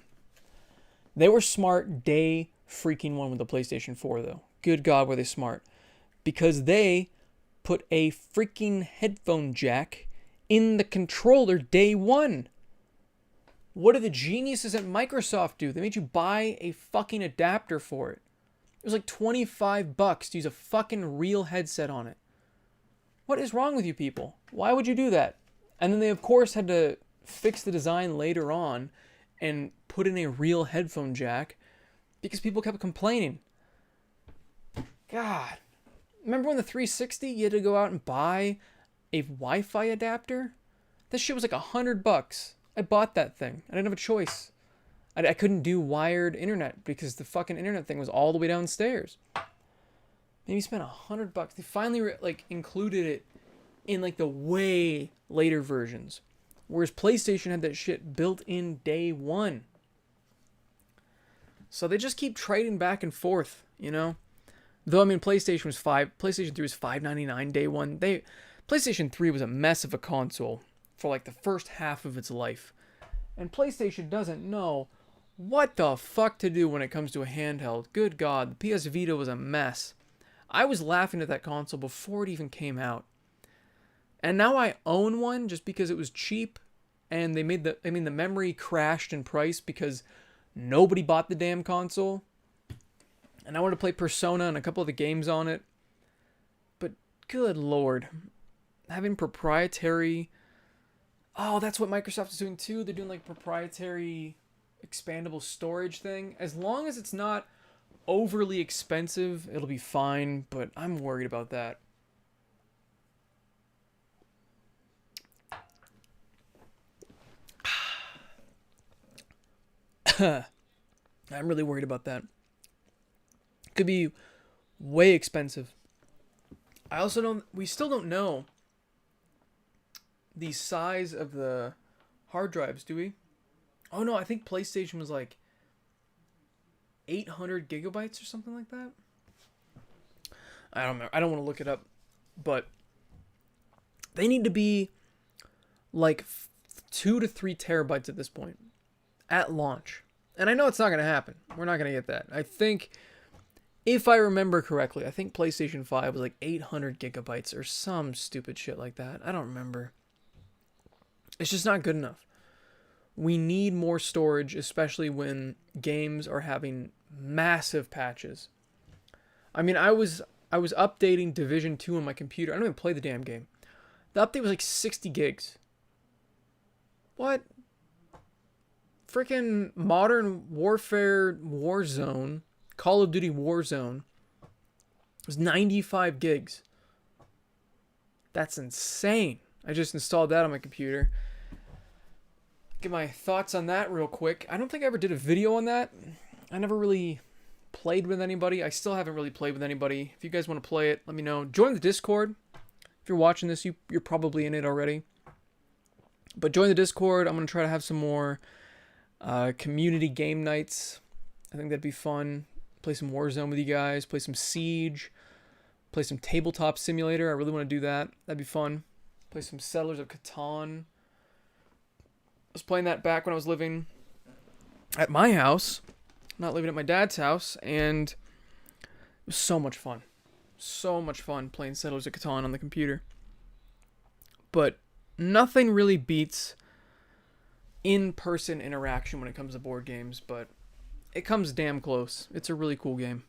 They were smart day freaking one with the PlayStation 4, though. Good God, were they smart. Because they put a freaking headphone jack in the controller day one. What did the geniuses at Microsoft do? They made you buy a fucking adapter for it. It was like $25 to use a fucking real headset on it. What is wrong with you people? Why would you do that? And then they, of course, had to fix the design later on and put in a real headphone jack because people kept complaining. God. Remember when the 360, you had to go out and buy a Wi-Fi adapter? That shit was like $100. I bought that thing. I didn't have a choice. I couldn't do wired internet because the fucking internet thing was all the way downstairs. Maybe spent $100. They finally included it in like the way later versions, whereas PlayStation had that shit built in day one. So they just keep trading back and forth, you know. Though I mean, PlayStation 3 was $5.99 day one. PlayStation 3 was a mess of a console for like the first half of its life, and PlayStation doesn't know what the fuck to do when it comes to a handheld. Good God, the PS Vita was a mess. I was laughing at that console before it even came out. And now I own one just because it was cheap, and the memory crashed in price because nobody bought the damn console. And I wanted to play Persona and a couple of the games on it. But good Lord, having proprietary... Oh, that's what Microsoft is doing too. They're doing like proprietary expandable storage thing. As long as it's not overly expensive, it'll be fine, but I'm worried about that. I'm really worried about that. Could be way expensive. We still don't know the size of the hard drives, do we? Oh no, I think PlayStation was like 800 gigabytes or something like that. I don't know. I don't want to look it up, but they need to be like 2 to 3 terabytes at this point at launch. And I know it's not going to happen. We're not going to get that. I think, if I remember correctly, I think PlayStation 5 was like 800 gigabytes or some stupid shit like that. I don't remember. It's just not good enough. We need more storage, especially when games are having massive patches. I mean, I was updating Division 2 on my computer. I don't even play the damn game. The update was like 60 gigs. What? Freaking Modern Warfare Warzone, Call of Duty Warzone, was 95 gigs. That's insane. I just installed that on my computer. Get my thoughts on that real quick. I don't think I ever did a video on that. I never really played with anybody. I still haven't really played with anybody. If you guys want to play it, let me know. Join the Discord. If you're watching this, you're probably in it already. But join the Discord. I'm going to try to have some more community game nights. I think that'd be fun. Play some Warzone with you guys. Play some Siege. Play some Tabletop Simulator. I really want to do that. That'd be fun. Play some Settlers of Catan. I was playing that back when I was living at my house. Not living at my dad's house. And it was so much fun. So much fun playing Settlers of Catan on the computer. But nothing really beats in-person interaction when it comes to board games, but it comes damn close. It's a really cool game.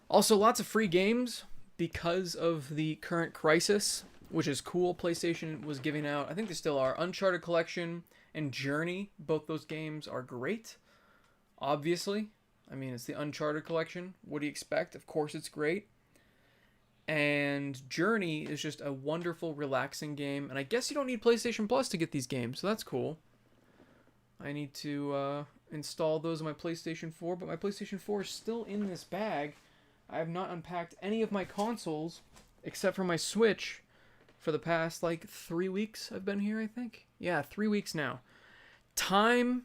Also, lots of free games because of the current crisis, which is cool. PlayStation was giving out, I think they still are, Uncharted Collection and Journey. Both those games are great, obviously. I mean, it's the Uncharted Collection. What do you expect? Of course it's great. And Journey is just a wonderful, relaxing game. And I guess you don't need PlayStation Plus to get these games, so that's cool. I need to install those on my PlayStation 4, but my PlayStation 4 is still in this bag. I have not unpacked any of my consoles, except for my Switch, for the past, 3 weeks I've been here, I think. Yeah, 3 weeks now. Time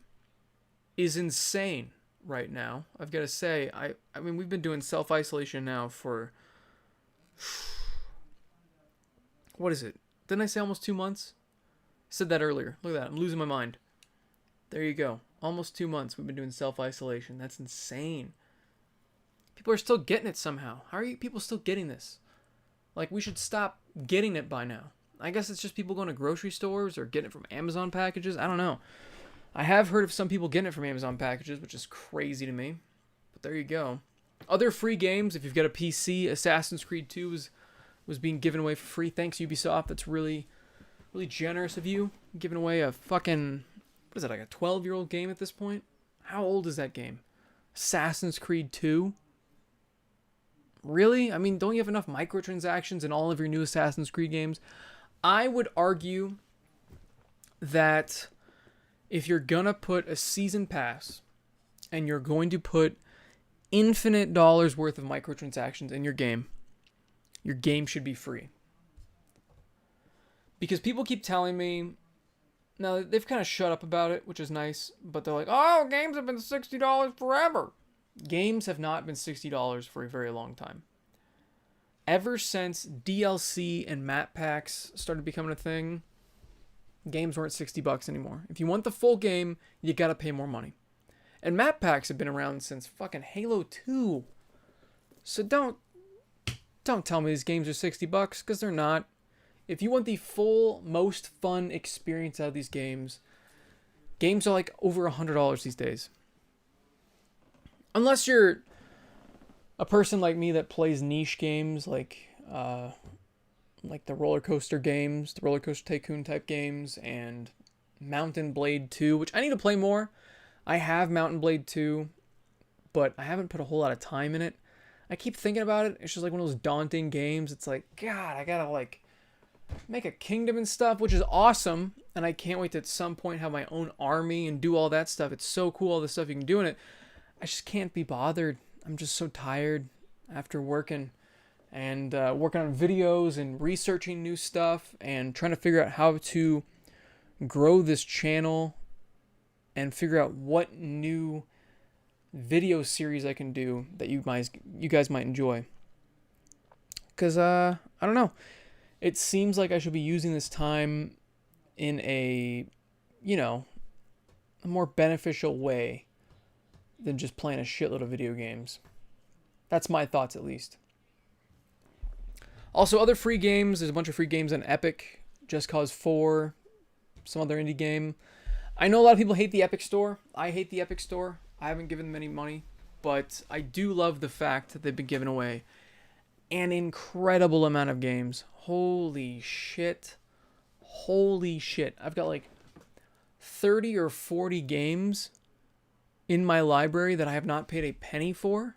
is insane right now. I've got to say, I mean, we've been doing self-isolation now for... What is it? Didn't I say almost 2 months? I said that earlier. Look at that. I'm losing my mind. There you go. Almost 2 months we've been doing self-isolation. That's insane. People are still getting it somehow. How are you people still getting this? We should stop getting it by now. I guess it's just people going to grocery stores or getting it from Amazon packages. I don't know. I have heard of some people getting it from Amazon packages, which is crazy to me. But there you go. Other free games, if you've got a PC, Assassin's Creed 2 was being given away for free. Thanks, Ubisoft. That's really, really generous of you. Giving away a fucking, what is it, a 12-year-old game at this point? How old is that game? Assassin's Creed 2? Really? I mean, don't you have enough microtransactions in all of your new Assassin's Creed games? I would argue that if you're gonna put a season pass and you're going to put infinite dollars worth of microtransactions in your game should be free. Because people keep telling me, now they've kind of shut up about it, which is nice, but they're like, oh, games have been $60 forever. Games have not been $60 for a very long time. Ever since DLC and map packs started becoming a thing, games weren't $60 anymore. If you want the full game, you gotta pay more money. And map packs have been around since fucking Halo 2. So don't tell me these games are $60, because they're not. If you want the full, most fun experience out of these games are over $100 these days. Unless you're a person like me that plays niche games like the roller coaster games, the roller coaster tycoon type games, and Mountain Blade 2, which I need to play more. I have Mountain Blade 2, but I haven't put a whole lot of time in it. I keep thinking about it. It's just one of those daunting games. It's God, I gotta make a kingdom and stuff, which is awesome. And I can't wait to at some point have my own army and do all that stuff. It's so cool, all the stuff you can do in it. I just can't be bothered. I'm just so tired after working and working on videos and researching new stuff and trying to figure out how to grow this channel and figure out what new video series I can do that you guys might enjoy. Because, I don't know. It seems like I should be using this time in a more beneficial way than just playing a shitload of video games. That's my thoughts, at least. Also, other free games. There's a bunch of free games on Epic. Just Cause 4. Some other indie game. I know a lot of people hate the Epic Store. I hate the Epic Store. I haven't given them any money. But I do love the fact that they've been giving away an incredible amount of games. Holy shit. Holy shit. I've got like 30 or 40 games in my library that I have not paid a penny for.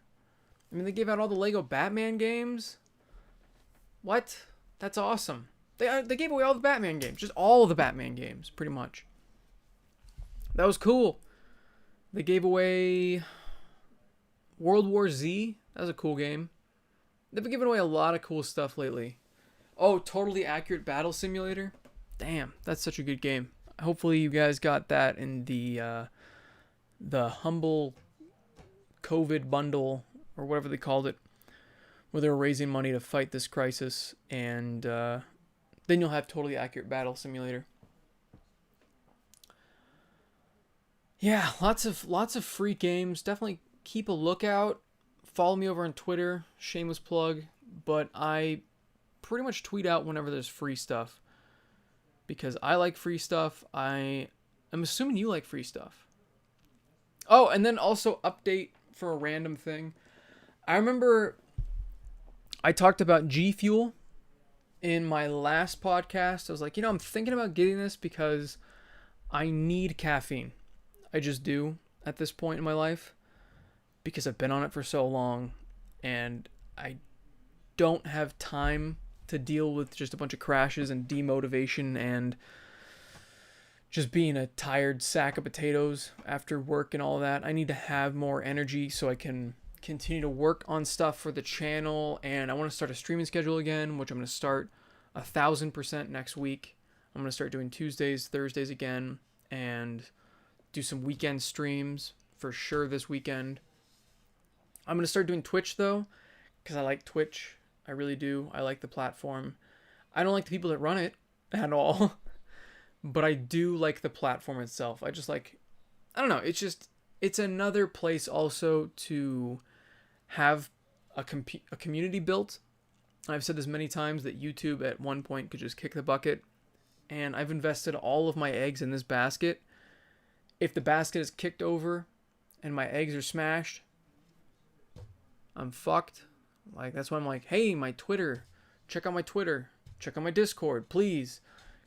I mean, they gave out all the Lego Batman games. What? That's awesome. They gave away all the Batman games. Just all of the Batman games, pretty much. That was cool. They gave away World War Z. That was a cool game. They've been giving away a lot of cool stuff lately. Oh, Totally Accurate Battle Simulator. Damn, that's such a good game. Hopefully you guys got that in the humble COVID bundle, or whatever they called it, where they were raising money to fight this crisis. And then you'll have Totally Accurate Battle Simulator. Yeah, lots of free games. Definitely keep a lookout. Follow me over on Twitter. Shameless plug. But I pretty much tweet out whenever there's free stuff, because I like free stuff. I'm assuming you like free stuff. Oh, and then also update for a random thing. I remember I talked about Gfuel in my last podcast. I was like, I'm thinking about getting this because I need caffeine. I just do at this point in my life, because I've been on it for so long and I don't have time to deal with just a bunch of crashes and demotivation and just being a tired sack of potatoes after work and all that. I need to have more energy so I can continue to work on stuff for the channel. And I want to start a streaming schedule again, which I'm going to start 1,000% next week. I'm going to start doing Tuesdays, Thursdays again, and do some weekend streams for sure this weekend. I'm going to start doing Twitch though, because I like Twitch. I really do. I like the platform. I don't like the people that run it at all, but I do like the platform itself. I don't know. It's another place also to have a community built. I've said this many times that YouTube at one point could just kick the bucket, and I've invested all of my eggs in this basket. If the basket is kicked over and my eggs are smashed, I'm fucked. Like, that's why I'm like, hey, my Twitter, check out my Twitter, check out my Discord, please.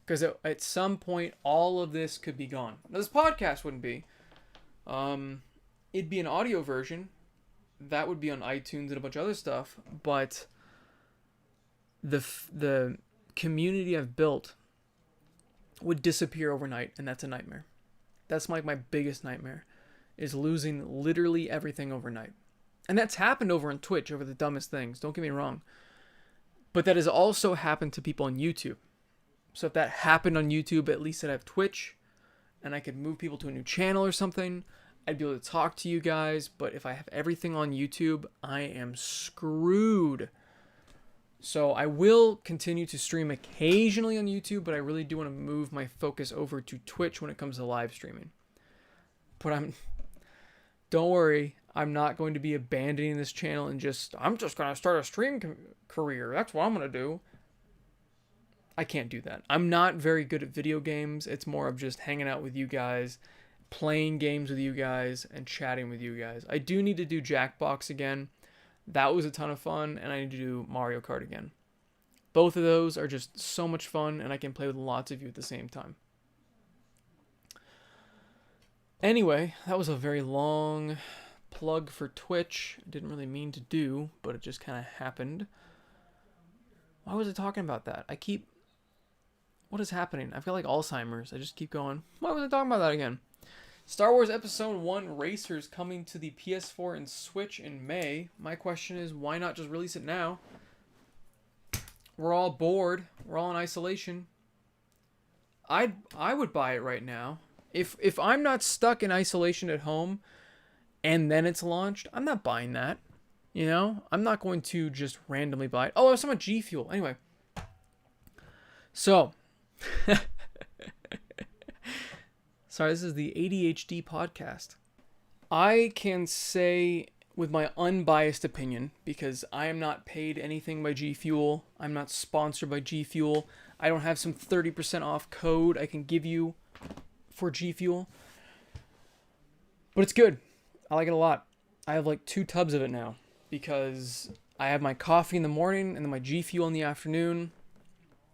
Because at some point, all of this could be gone. Now, this podcast wouldn't be. It'd be an audio version. That would be on iTunes and a bunch of other stuff. But the community I've built would disappear overnight, and that's a nightmare. That's like my biggest nightmare, is losing literally everything overnight. And that's happened over on Twitch over the dumbest things. Don't get me wrong. But that has also happened to people on YouTube. So if that happened on YouTube, at least I'd have Twitch, and I could move people to a new channel or something. I'd be able to talk to you guys. But if I have everything on YouTube, I am screwed. So I will continue to stream occasionally on YouTube, but I really do want to move my focus over to Twitch when it comes to live streaming. But don't worry, I'm not going to be abandoning this channel and I'm just going to start a stream career. That's what I'm going to do. I can't do that. I'm not very good at video games. It's more of just hanging out with you guys, playing games with you guys, and chatting with you guys. I do need to do Jackbox again. That was a ton of fun, and I need to do Mario Kart again. Both of those are just so much fun, and I can play with lots of you at the same time. Anyway, that was a very long plug for Twitch. I didn't really mean to do, but it just kind of happened. Why was I talking about that? What is happening? I've got like Alzheimer's. I just keep going. Why was I talking about that again? Star Wars Episode 1 Racers coming to the PS4 and Switch in May. My question is, why not just release it now? We're all bored. We're all in isolation. I would buy it right now. If I'm not stuck in isolation at home and then it's launched, I'm not buying that. You know, I'm not going to just randomly buy it. Oh, I was talking about Gfuel. Anyway, so sorry, this is the ADHD podcast. I can say with my unbiased opinion, because I am not paid anything by Gfuel. I'm not sponsored by Gfuel. I don't have some 30% off code I can give you for Gfuel. But it's good. I like it a lot. I have like 2 tubs of it now because I have my coffee in the morning and then my Gfuel in the afternoon,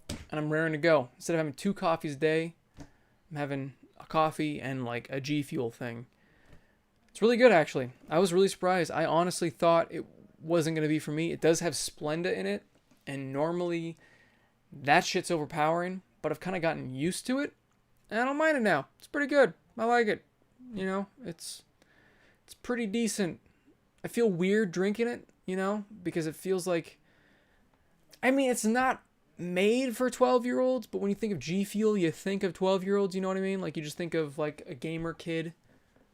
and I'm raring to go. Instead of having 2 coffees a day, I'm having a coffee and like a Gfuel thing. It's really good, actually. I was really surprised. I honestly thought it wasn't going to be for me. It does have Splenda in it, and normally that shit's overpowering, but I've kind of gotten used to it, and I don't mind it now. It's pretty good. I like it. You know, it's pretty decent. I feel weird drinking it, you know, because it feels like, I mean, it's not made for 12-year-olds, but when you think of Gfuel, you think of 12-year-olds, you know what I mean? Like, you just think of, like, a gamer kid.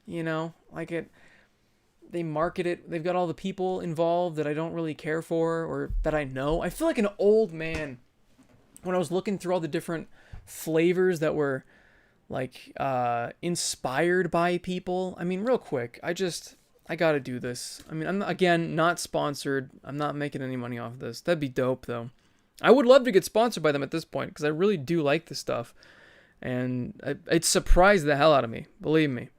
You know, like they market it. They've got all the people involved that I don't really care for or that I know. I feel like an old man when I was looking through all the different flavors that were like inspired by people. I mean, real quick, I got to do this. I mean, I'm again not sponsored. I'm not making any money off of this. That'd be dope though. I would love to get sponsored by them at this point because I really do like this stuff. And it surprised the hell out of me. Believe me.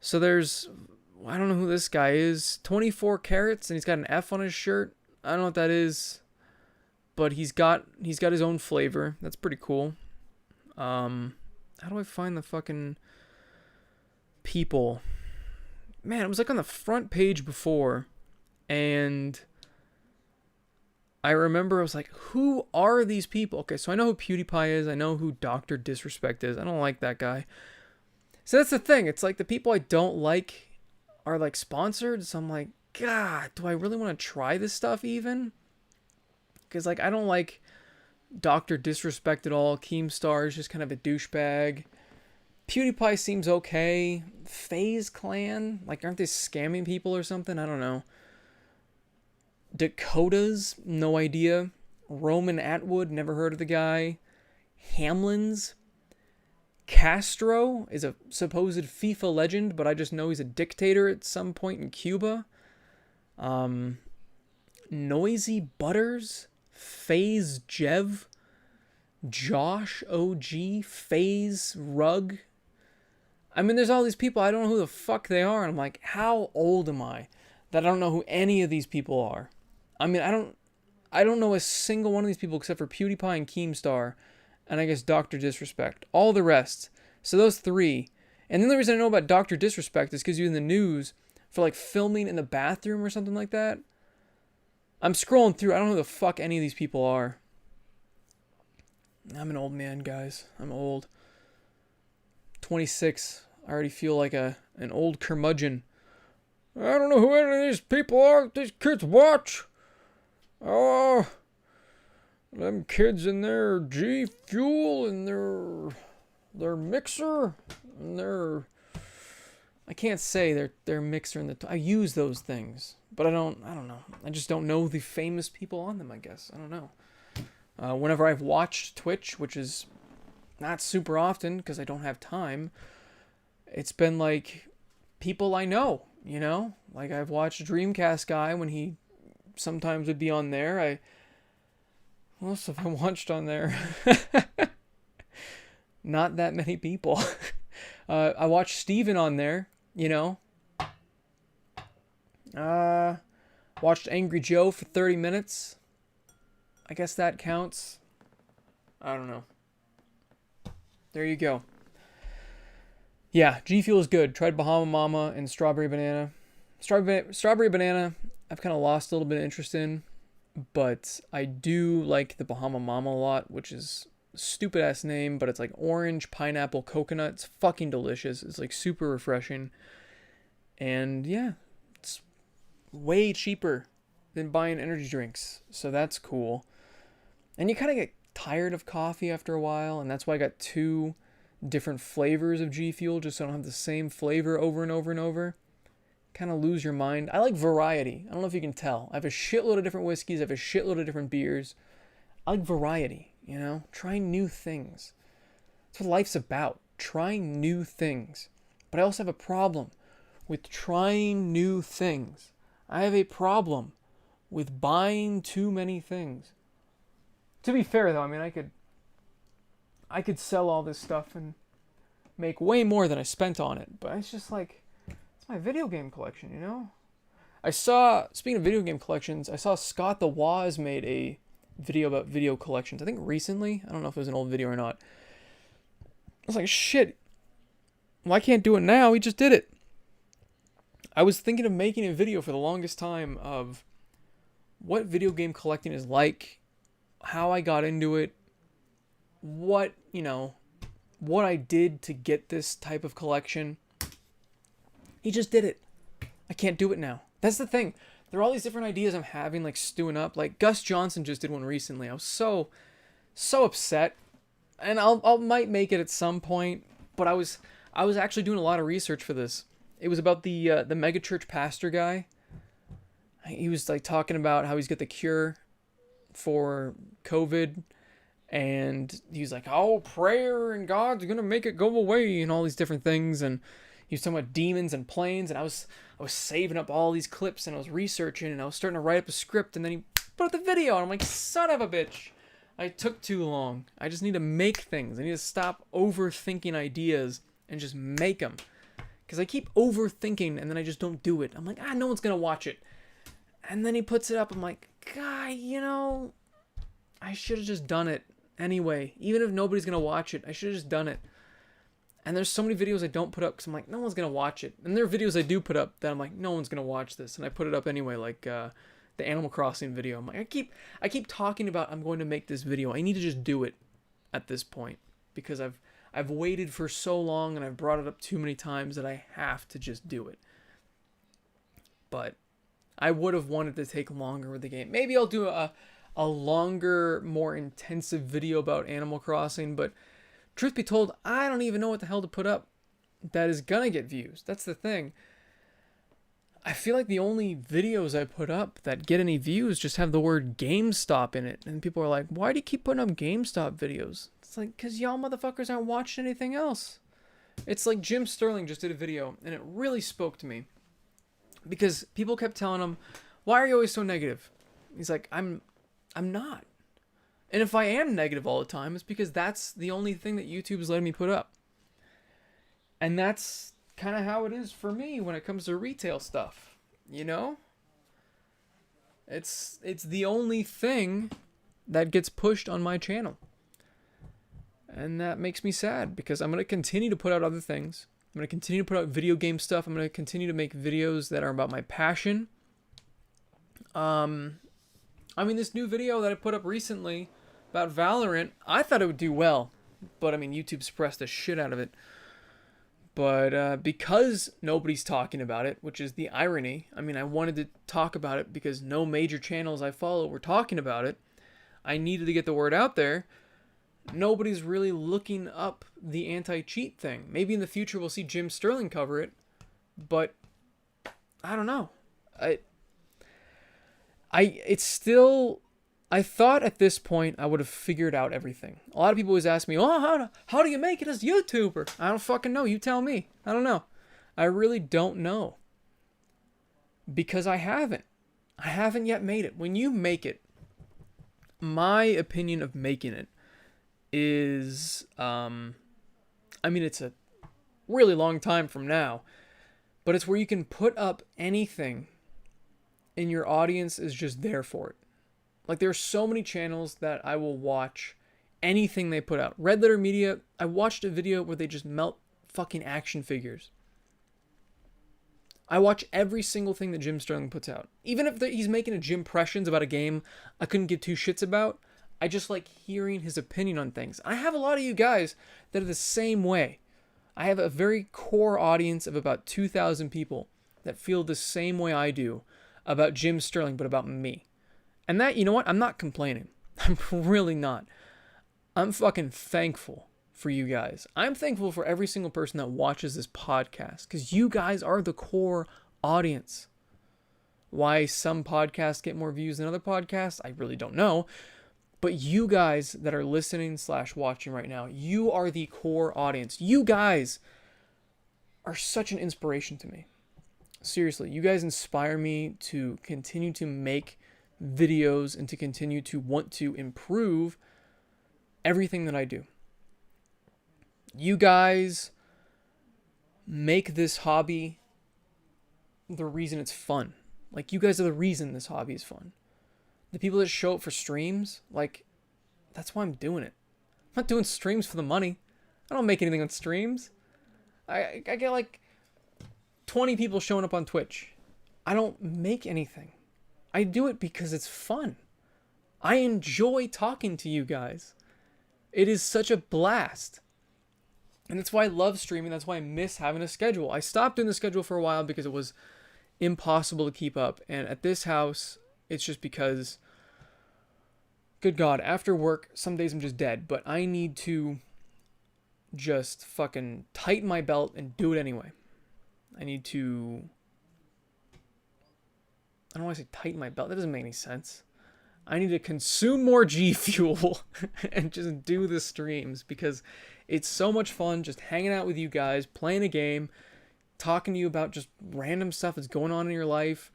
So there's, I don't know who this guy is, 24 carats, and he's got an F on his shirt. I don't know what that is, but he's got his own flavor. That's pretty cool. How do I find the fucking people? Man, it was like on the front page before, and I remember I was like, who are these people? Okay, so I know who PewDiePie is. I know who Dr. Disrespect is. I don't like that guy. So that's the thing. It's like the people I don't like are like sponsored. So I'm like, God, do I really want to try this stuff even? Because like I don't like Dr. Disrespect at all. Keemstar is just kind of a douchebag. PewDiePie seems okay. FaZe Clan, like aren't they scamming people or something? I don't know. Dakotas, no idea. Roman Atwood, never heard of the guy. Hamlins. Castro is a supposed FIFA legend, but I just know he's a dictator at some point in Cuba. Noisy Butters, FaZe Jev, Josh OG, FaZe Rug. I mean, there's all these people, I don't know who the fuck they are, and I'm like, how old am I that I don't know who any of these people are? I mean, I don't know a single one of these people except for PewDiePie and Keemstar, and I guess Dr. Disrespect. All the rest. So those 3. And the only reason I know about Dr. Disrespect is because he was in the news for like filming in the bathroom or something like that. I'm scrolling through. I don't know who the fuck any of these people are. I'm an old man, guys. I'm old. 26. I already feel like an old curmudgeon. I don't know who any of these people are. These kids watch. Oh, them kids in their Gfuel and their mixer and their, I can't say their mixer and I use those things, but I don't know. I just don't know the famous people on them, I guess. I don't know. Whenever I've watched Twitch, which is not super often because I don't have time, it's been like people I know, you know? Like I've watched Dreamcast Guy when he sometimes would be on there. What else have I watched on there? Not that many people. I watched Steven on there, you know. Watched Angry Joe for 30 minutes. I guess that counts. I don't know. There you go. Yeah, Gfuel is good. Tried Bahama Mama and Strawberry Banana. Strawberry Banana, I've kind of lost a little bit of interest in. But I do like the Bahama Mama a lot, which is a stupid ass name, but it's like orange, pineapple, coconut. It's fucking delicious. It's like super refreshing. And yeah, it's way cheaper than buying energy drinks. So that's cool. And you kind of get tired of coffee after a while, and that's why I got 2 different flavors of Gfuel, just so I don't have the same flavor over and over and over. Kind of lose your mind. I like variety. I don't know if you can tell. I have a shitload of different whiskeys. I have a shitload of different beers. I like variety, you know? Trying new things. That's what life's about. Trying new things. But I also have a problem with trying new things. I have a problem with buying too many things. To be fair, though, I mean, I could sell all this stuff and make way more than I spent on it. But it's just like, it's my video game collection, you know? Speaking of video game collections, I saw Scott the Woz made a video about video collections. I think recently. I don't know if it was an old video or not. I was like, shit. Well, I can't do it now. He just did it. I was thinking of making a video for the longest time of what video game collecting is like, how I got into it, what I did to get this type of collection. He just did it. I can't do it now. That's the thing. There are all these different ideas I'm having, like, stewing up. Like, Gus Johnson just did one recently. I was so upset. And I'll might make it at some point, but I was actually doing a lot of research for this. It was about the megachurch pastor guy. He was like talking about how he's got the cure for COVID, and he was like, "Oh, prayer and God's gonna make it go away," and all these different things. And he was talking about demons and planes, and I was saving up all these clips, and I was researching, and I was starting to write up a script, and then he put up the video, and I'm like, son of a bitch. I took too long. I just need to make things. I need to stop overthinking ideas and just make them. Because I keep overthinking and then I just don't do it. I'm like, no one's going to watch it. And then he puts it up. I'm like, God, I should have just done it anyway. Even if nobody's going to watch it, I should have just done it. And there's so many videos I don't put up because I'm like, no one's going to watch it. And there are videos I do put up that I'm like, no one's going to watch this. And I put it up anyway, like the Animal Crossing video. I'm like, I keep talking about I'm going to make this video. I need to just do it at this point because I've waited for so long and I've brought it up too many times that I have to just do it. But I would have wanted to take longer with the game. Maybe I'll do a longer, more intensive video about Animal Crossing, but truth be told, I don't even know what the hell to put up that is gonna get views. That's the thing. I feel like the only videos I put up that get any views just have the word GameStop in it. And people are like, why do you keep putting up GameStop videos? It's like, because y'all motherfuckers aren't watching anything else. It's like Jim Sterling just did a video, and it really spoke to me. Because people kept telling him, why are you always so negative? He's like, I'm not. And if I am negative all the time, it's because that's the only thing that YouTube is letting me put up. And that's kind of how it is for me when it comes to retail stuff, you know? It's the only thing that gets pushed on my channel. And that makes me sad because I'm going to continue to put out other things. I'm going to continue to put out video game stuff. I'm going to continue to make videos that are about my passion. This new video that I put up recently about Valorant, I thought it would do well. But, YouTube suppressed the shit out of it. But because nobody's talking about it, which is the irony, I wanted to talk about it because no major channels I follow were talking about it. I needed to get the word out there. Nobody's really looking up the anti-cheat thing. Maybe in the future we'll see Jim Sterling cover it, but I don't know. I thought at this point I would have figured out everything. A lot of people always ask me, oh, how do you make it as a YouTuber? I don't fucking know. You tell me. I don't know. I really don't know. Because I haven't. I haven't yet made it. When you make it, my opinion of making it is, it's a really long time from now, but it's where you can put up anything and your audience is just there for it. Like, there are so many channels that I will watch anything they put out. Red Letter Media, I watched a video where they just melt fucking action figures. I watch every single thing that Jim Sterling puts out. Even if he's making a Jim Impressions about a game I couldn't give two shits about, I just like hearing his opinion on things. I have a lot of you guys that are the same way. I have a very core audience of about 2,000 people that feel the same way I do about Jim Sterling, but about me. And that, you know what? I'm not complaining. I'm really not. I'm fucking thankful for you guys. I'm thankful for every single person that watches this podcast because you guys are the core audience. Why some podcasts get more views than other podcasts, I really don't know. But you guys that are listening / watching right now, you are the core audience. You guys are such an inspiration to me. Seriously, you guys inspire me to continue to make videos and to continue to want to improve everything that I do. You guys make this hobby the reason it's fun. Like, you guys are the reason this hobby is fun. The people that show up for streams, like, that's why I'm doing it. I'm not doing streams for the money. I don't make anything on streams. I get like 20 people showing up on Twitch. I don't make anything. I do it because it's fun. I enjoy talking to you guys. It is such a blast. And that's why I love streaming. That's why I miss having a schedule. I stopped doing the schedule for a while because it was impossible to keep up. And at this house, it's just because, good God, after work, some days I'm just dead. But I need to just fucking tighten my belt and do it anyway. I need to, I don't want to say tighten my belt. That doesn't make any sense. I need to consume more Gfuel and just do the streams because it's so much fun just hanging out with you guys, playing a game, talking to you about just random stuff that's going on in your life.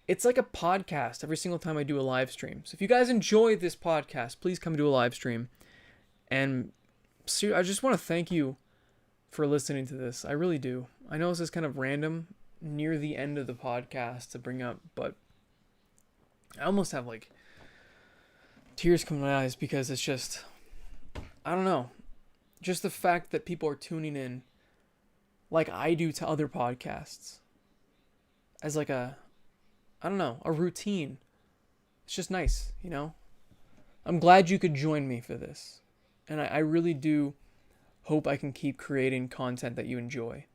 It's like a podcast every single time I do a live stream. So if you guys enjoy this podcast, please come do a live stream. And I just want to thank you for listening to this. I really do. I know this is kind of random near the end of the podcast to bring up, but I almost have like tears come to my eyes because it's just, I don't know, just the fact that people are tuning in like I do to other podcasts as like a, I don't know, a routine. It's just nice, you know? I'm glad you could join me for this. And I really do hope I can keep creating content that you enjoy.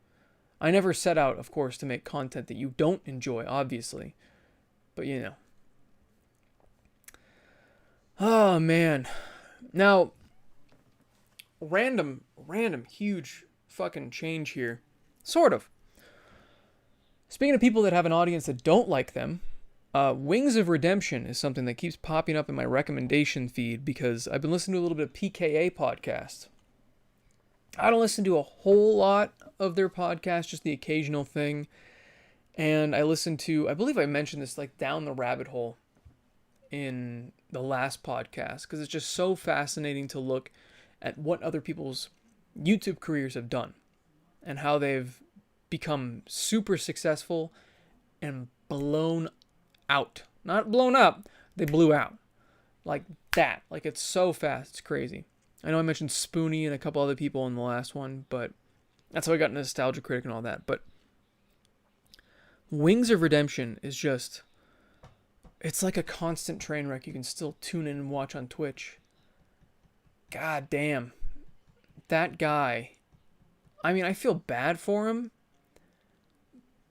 I never set out, of course, to make content that you don't enjoy, obviously. But, you know. Oh, man. Now, random, huge fucking change here. Sort of. Speaking of people that have an audience that don't like them, Wings of Redemption is something that keeps popping up in my recommendation feed because I've been listening to a little bit of PKA podcast. I don't listen to a whole lot of their podcast, just the occasional thing. And I listen to, I believe I mentioned this like down the rabbit hole in the last podcast because it's just so fascinating to look at what other people's YouTube careers have done and how they've become super successful and blown out. Not blown up, they blew out. Like that. Like it's so fast, it's crazy. I know I mentioned Spoonie and a couple other people in the last one, but that's how I got Nostalgia Critic and all that. But Wings of Redemption is just, it's like a constant train wreck you can still tune in and watch on Twitch. God damn. That guy. I mean, I feel bad for him.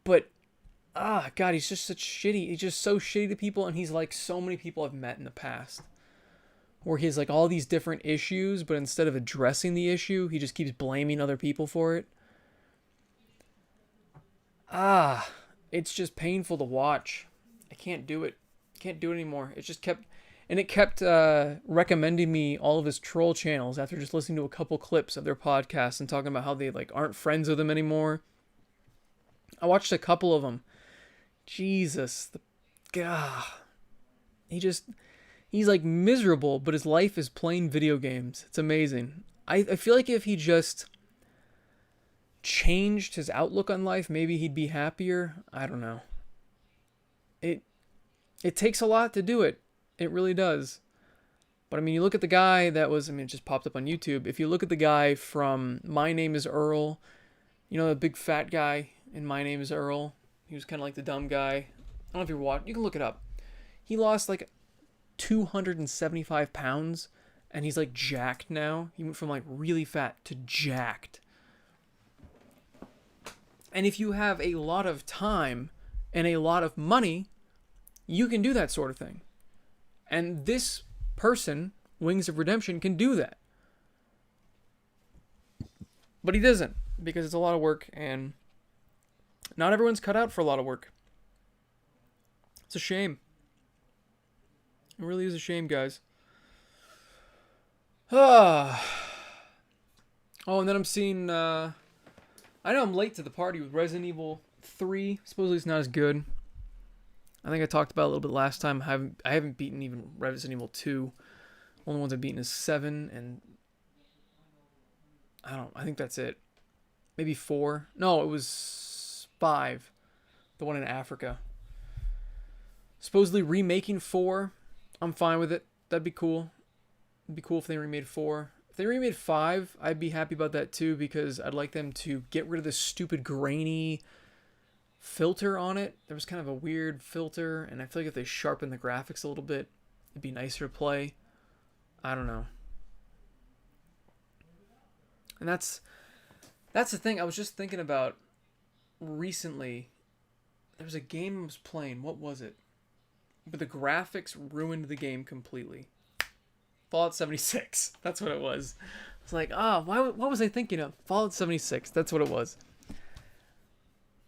But, God, he's just such shitty. He's just so shitty to people, and he's like so many people I've met in the past. Where he has like all these different issues, but instead of addressing the issue, he just keeps blaming other people for it. It's just painful to watch. I can't do it. Can't do it anymore. It just kept, and it kept recommending me all of his troll channels after just listening to a couple clips of their podcasts and talking about how they like aren't friends with him anymore. I watched a couple of them. Jesus, he's like miserable, but his life is playing video games. It's amazing. I feel like if he just changed his outlook on life, maybe he'd be happier. I don't know. It takes a lot to do it. It really does. But I mean, you look at the guy that was, I mean, it just popped up on YouTube. If you look at the guy from My Name is Earl, you know, the big fat guy in My Name is Earl. He was kind of like the dumb guy. I don't know if you're watching. You can look it up. He lost like 275 pounds and he's like jacked now. He went from like really fat to jacked. And if you have a lot of time and a lot of money, you can do that sort of thing. And this person, Wings of Redemption, can do that. But he doesn't, because it's a lot of work, and not everyone's cut out for a lot of work. It's a shame. It really is a shame, guys. Oh, and then I'm seeing, I know I'm late to the party with Resident Evil 3. Supposedly it's not as good. I think I talked about it a little bit last time. I haven't beaten even Resident Evil 2. Only ones I've beaten is 7, and I think that's it. Maybe 4. No, it was 5. The one in Africa. Supposedly remaking 4. I'm fine with it. That'd be cool. It'd be cool if they remade 4. If they remade 5, I'd be happy about that too, because I'd like them to get rid of this stupid grainy filter on it. There was kind of a weird filter, and I feel like if they sharpen the graphics a little bit, it'd be nicer to play. I don't know. And that's the thing I was just thinking about recently. There was a game I was playing. What was it? But the graphics ruined the game completely. Fallout 76. That's what it was. It's like, what was I thinking of? Fallout 76. That's what it was.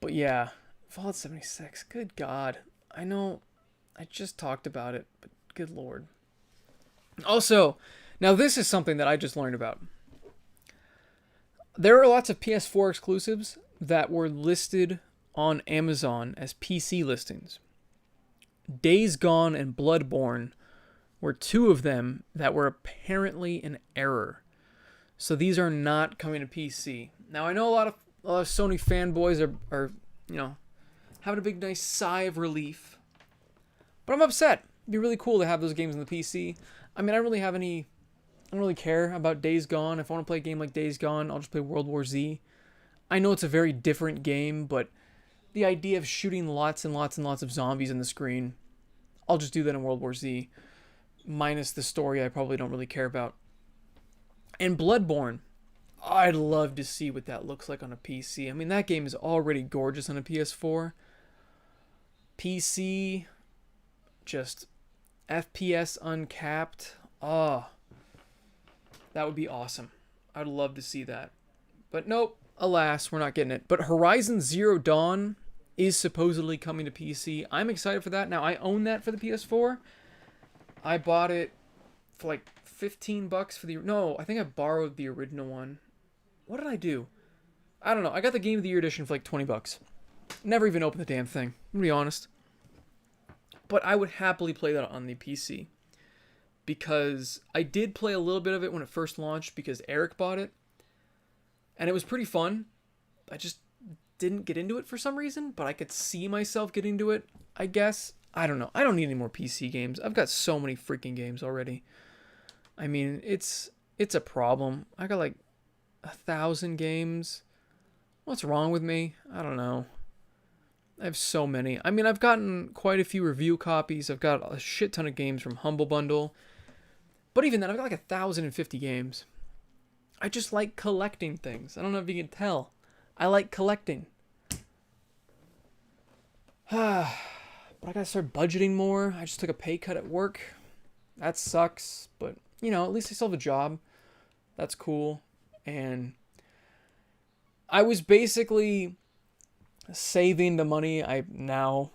But yeah, Fallout 76. Good God. I know I just talked about it, but good Lord. Also, now this is something that I just learned about. There are lots of PS4 exclusives that were listed on Amazon as PC listings. Days Gone and Bloodborne were 2 of them that were apparently an error. So these are not coming to PC. Now I know a lot of Sony fanboys are having a big nice sigh of relief. But I'm upset. It'd be really cool to have those games on the PC. I mean, I don't really care about Days Gone. If I want to play a game like Days Gone, I'll just play World War Z. I know it's a very different game, but the idea of shooting lots and lots and lots of zombies on the screen, I'll just do that in World War Z. Minus the story I probably don't really care about. And Bloodborne, I'd love to see what that looks like on a PC. I mean, that game is already gorgeous on a PS4. PC, just FPS uncapped. That would be awesome. I'd love to see that. But nope, alas, we're not getting it. But Horizon Zero Dawn is supposedly coming to PC. I'm excited for that. Now, I own that for the PS4. I bought it for like $15 for the... No, I think I borrowed the original one. What did I do? I don't know. I got the Game of the Year edition for like $20. Never even opened the damn thing. I'm gonna be honest. But I would happily play that on the PC. Because I did play a little bit of it when it first launched because Eric bought it. And it was pretty fun. I just didn't get into it for some reason, but I could see myself getting into it, I guess. I don't know. I don't need any more PC games. I've got so many freaking games already. I mean, it's a problem. I got like 1,000 games. What's wrong with me? I don't know. I have so many. I mean, I've gotten quite a few review copies. I've got a shit ton of games from Humble Bundle. But even then, I've got like 1,050 games. I just like collecting things. I don't know if you can tell. I like collecting. But I gotta start budgeting more. I just took a pay cut at work. That sucks. But, at least I still have a job. That's cool. And I was basically saving the money I now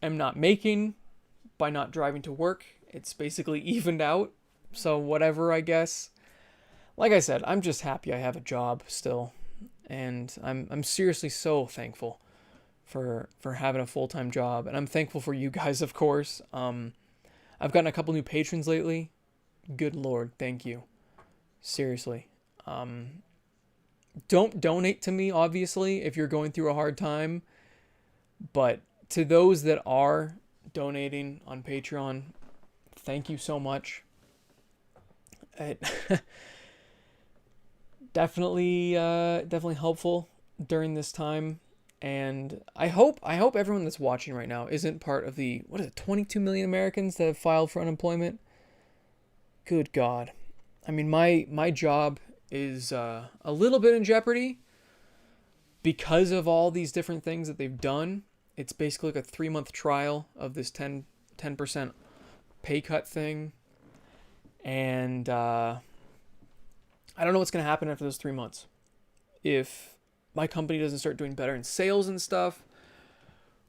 am not making by not driving to work. It's basically evened out. So whatever, I guess. Like I said, I'm just happy I have a job still. And I'm seriously so thankful for having a full-time job. And I'm thankful for you guys, of course. I've gotten a couple new patrons lately. Good Lord, thank you. Seriously. Don't donate to me, obviously, if you're going through a hard time. But to those that are donating on Patreon, thank you so much. It definitely helpful during this time. And I hope everyone that's watching right now isn't part of the, 22 million Americans that have filed for unemployment. Good God. I mean, my job is a little bit in jeopardy because of all these different things that they've done. It's basically like a 3-month trial of this 10% pay cut thing. And I don't know what's going to happen after those 3 months. if my company doesn't start doing better in sales and stuff,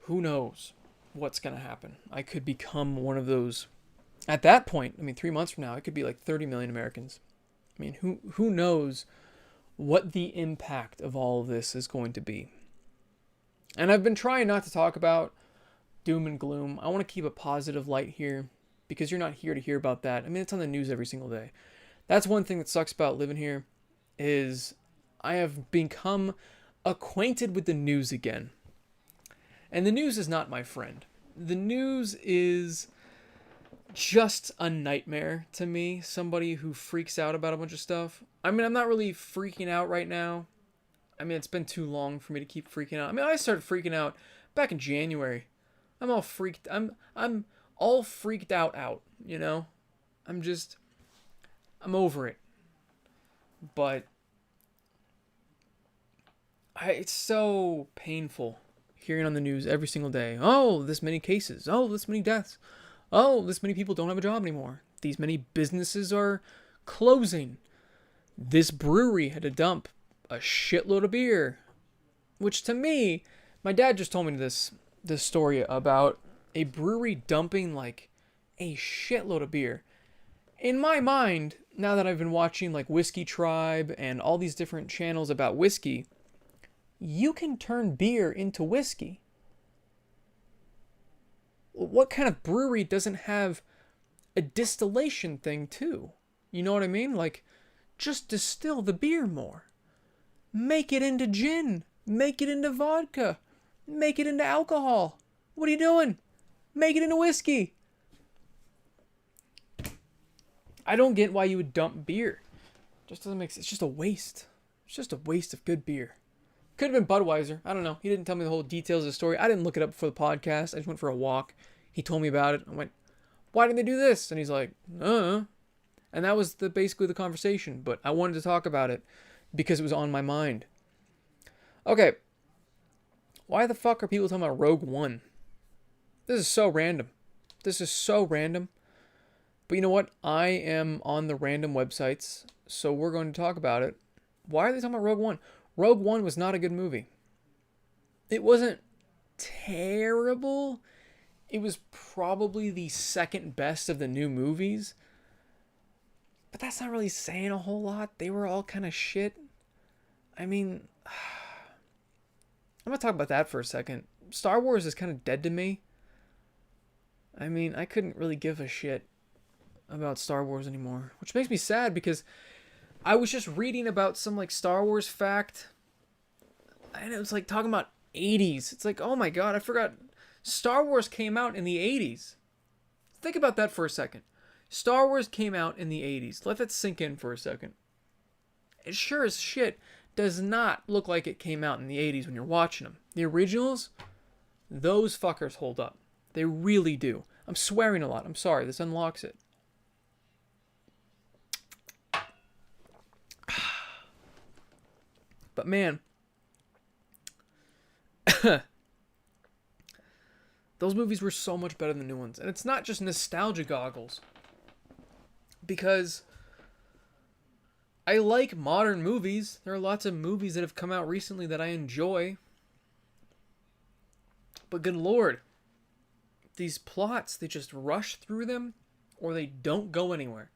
who knows what's going to happen. I could become one of those. At that point, I mean, 3 months from now, it could be like 30 million Americans. I mean, who knows what the impact of all of this is going to be. And I've been trying not to talk about doom and gloom. I want to keep a positive light here because you're not here to hear about that. I mean, it's on the news every single day. That's one thing that sucks about living here is I have become acquainted with the news again. And the news is not my friend. The news is just a nightmare to me. Somebody who freaks out about a bunch of stuff. I mean, I'm not really freaking out right now. I mean, it's been too long for me to keep freaking out. I mean, I started freaking out back in January. I'm all freaked. I'm all freaked out, you know? I'm over it. But it's so painful hearing on the news every single day. Oh, this many cases. Oh, this many deaths. Oh, this many people don't have a job anymore. These many businesses are closing. This brewery had to dump a shitload of beer. Which to me, my dad just told me this story about a brewery dumping like a shitload of beer. In my mind, now that I've been watching like Whiskey Tribe and all these different channels about whiskey, you can turn beer into whiskey. What kind of brewery doesn't have a distillation thing too? You know what I mean? Like, just distill the beer more. Make it into gin. Make it into vodka. Make it into alcohol. What are you doing? Make it into whiskey. I don't get why you would dump beer. It just doesn't make sense. It's just a waste. It's just a waste of good beer. Could have been Budweiser. I don't know. He didn't tell me the whole details of the story. I didn't look it up before the podcast. I just went for a walk. He told me about it. I went, why didn't they do this? And he's like, And that was basically the conversation. But I wanted to talk about it because it was on my mind. Okay. Why the fuck are people talking about Rogue One? This is so random. This is so random. But you know what? I am on the random websites, so we're going to talk about it. Why are they talking about Rogue One? Rogue One was not a good movie. It wasn't terrible. It was probably the second best of the new movies. But that's not really saying a whole lot. They were all kind of shit. I mean, I'm going to talk about that for a second. Star Wars is kind of dead to me. I mean, I couldn't really give a shit about Star Wars anymore. Which makes me sad because I was just reading about some like Star Wars fact. And it was like talking about 80s. It's like, oh my god, I forgot. Star Wars came out in the 80s. Think about that for a second. Star Wars came out in the 80s. Let that sink in for a second. It sure as shit does not look like it came out in the 80s when you're watching them. The originals, those fuckers hold up. They really do. I'm swearing a lot. I'm sorry. This unlocks it. But man, those movies were so much better than the new ones. And it's not just nostalgia goggles. Because I like modern movies. There are lots of movies that have come out recently that I enjoy. But good lord, these plots, they just rush through them or they don't go anywhere.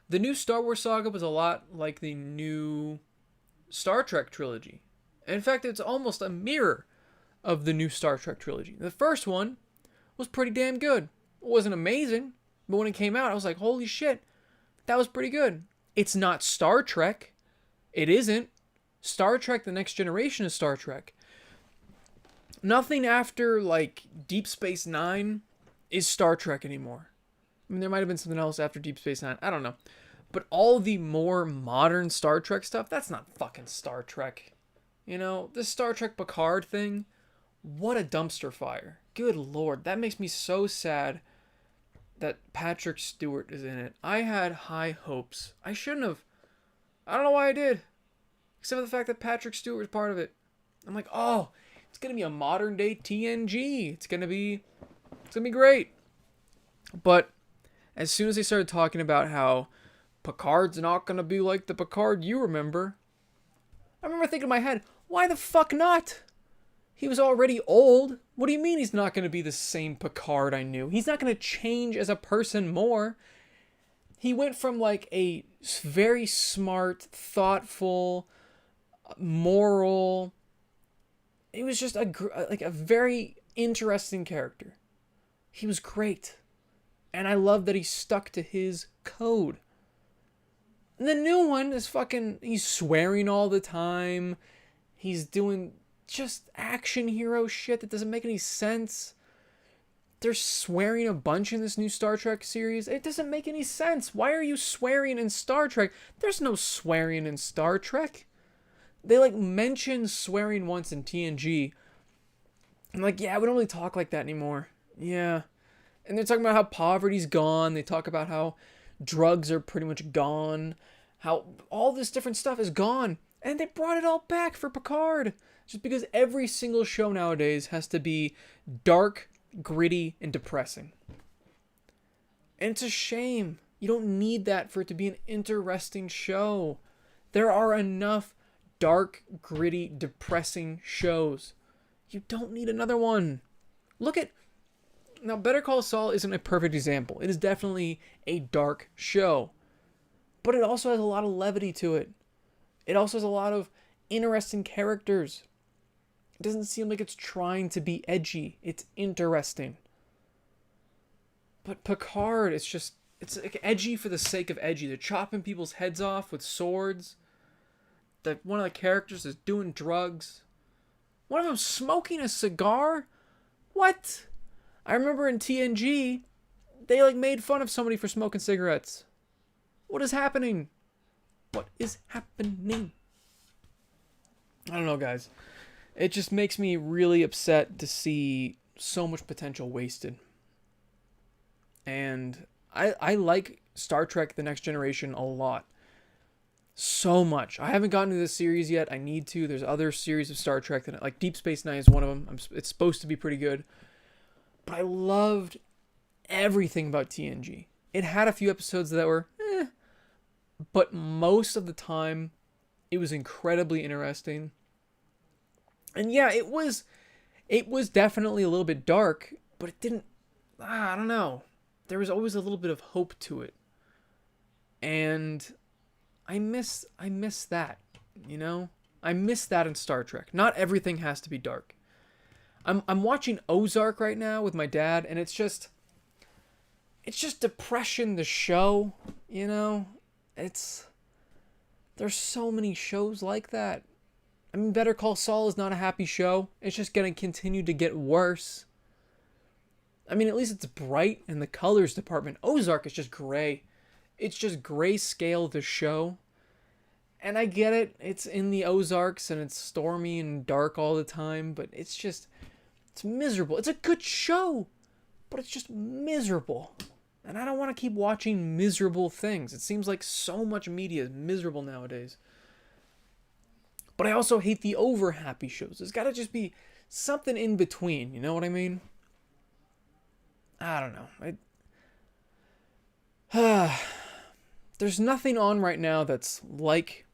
The new Star Wars saga was a lot like the new Star Trek trilogy. In fact, it's almost a mirror of the new Star Trek trilogy. The first one was pretty damn good. It wasn't amazing, but when it came out, I was like, holy shit, that was pretty good. It's not Star Trek. It isn't. Star Trek, The Next Generation is Star Trek. Nothing after, like, Deep Space Nine is Star Trek anymore. I mean, there might have been something else after Deep Space Nine. I don't know. But all the more modern Star Trek stuff, that's not fucking Star Trek. You know, this Star Trek Picard thing, what a dumpster fire. Good lord, that makes me so sad that Patrick Stewart is in it. I had high hopes. I shouldn't have. I don't know why I did. Except for the fact that Patrick Stewart was part of it. I'm like, oh, it's going to be a modern day TNG. It's going to be great. But as soon as they started talking about how Picard's not going to be like the Picard you remember, I remember thinking in my head, why the fuck not? He was already old. What do you mean he's not going to be the same Picard I knew? He's not going to change as a person more. He went from like a very smart, thoughtful, moral. He was just a very interesting character. He was great. And I love that he stuck to his code. And the new one is he's swearing all the time. He's doing just action hero shit that doesn't make any sense. They're swearing a bunch in this new Star Trek series. It doesn't make any sense. Why are you swearing in Star Trek? There's no swearing in Star Trek. They like mention swearing once in TNG. I'm like, yeah, we don't really talk like that anymore. Yeah. And they're talking about how poverty's gone. They talk about how drugs are pretty much gone. How all this different stuff is gone. And they brought it all back for Picard. Just because every single show nowadays has to be dark, gritty, and depressing. And it's a shame. You don't need that for it to be an interesting show. There are enough dark, gritty, depressing shows. You don't need another one. Look at... Now, Better Call Saul isn't a perfect example. It is definitely a dark show. But it also has a lot of levity to it. It also has a lot of interesting characters. It doesn't seem like it's trying to be edgy. It's interesting. But Picard, it's like edgy for the sake of edgy. They're chopping people's heads off with swords. One of the characters is doing drugs. One of them smoking a cigar? What? I remember in TNG, they like made fun of somebody for smoking cigarettes. What is happening? What is happening? I don't know, guys. It just makes me really upset to see so much potential wasted. And I like Star Trek The Next Generation a lot. So much. I haven't gotten to this series yet. I need to. There's other series of Star Trek that like Deep Space Nine is one of them. It's supposed to be pretty good. But I loved everything about TNG. It had a few episodes that were but most of the time it was incredibly interesting. And yeah, it was definitely a little bit dark, but it didn't I don't know. There was always a little bit of hope to it. And I miss that, you know? I miss that in Star Trek. Not everything has to be dark. I'm watching Ozark right now with my dad, and it's just depression, the show, you know? There's so many shows like that. I mean, Better Call Saul is not a happy show. It's just going to continue to get worse. I mean, at least it's bright in the colors department. Ozark is just gray. It's just grayscale, the show. And I get it. It's in the Ozarks, and it's stormy and dark all the time, but it's miserable. It's a good show, but it's just miserable. And I don't want to keep watching miserable things. It seems like so much media is miserable nowadays. But I also hate the over-happy shows. There's got to just be something in between. You know what I mean? I don't know. There's nothing on right now that's like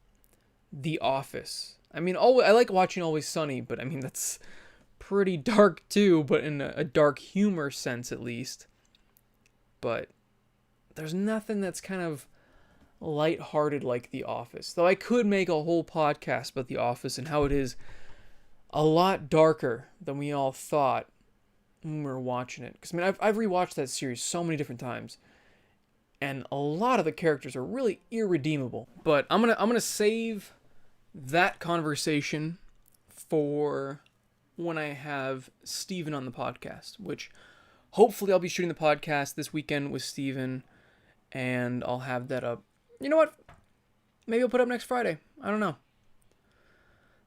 The Office. I mean, I like watching Always Sunny, but I mean, that's pretty dark too, but in a dark humor sense at least. But there's nothing that's kind of lighthearted like The Office. Though I could make a whole podcast about The Office and how it is a lot darker than we all thought when we were watching it. Because I mean, I've rewatched that series so many different times, and a lot of the characters are really irredeemable. But I'm gonna save that conversation for when I have Steven on the podcast, which hopefully I'll be shooting the podcast this weekend with Steven, and I'll have that up. You know what? Maybe I'll put it up next Friday. I don't know.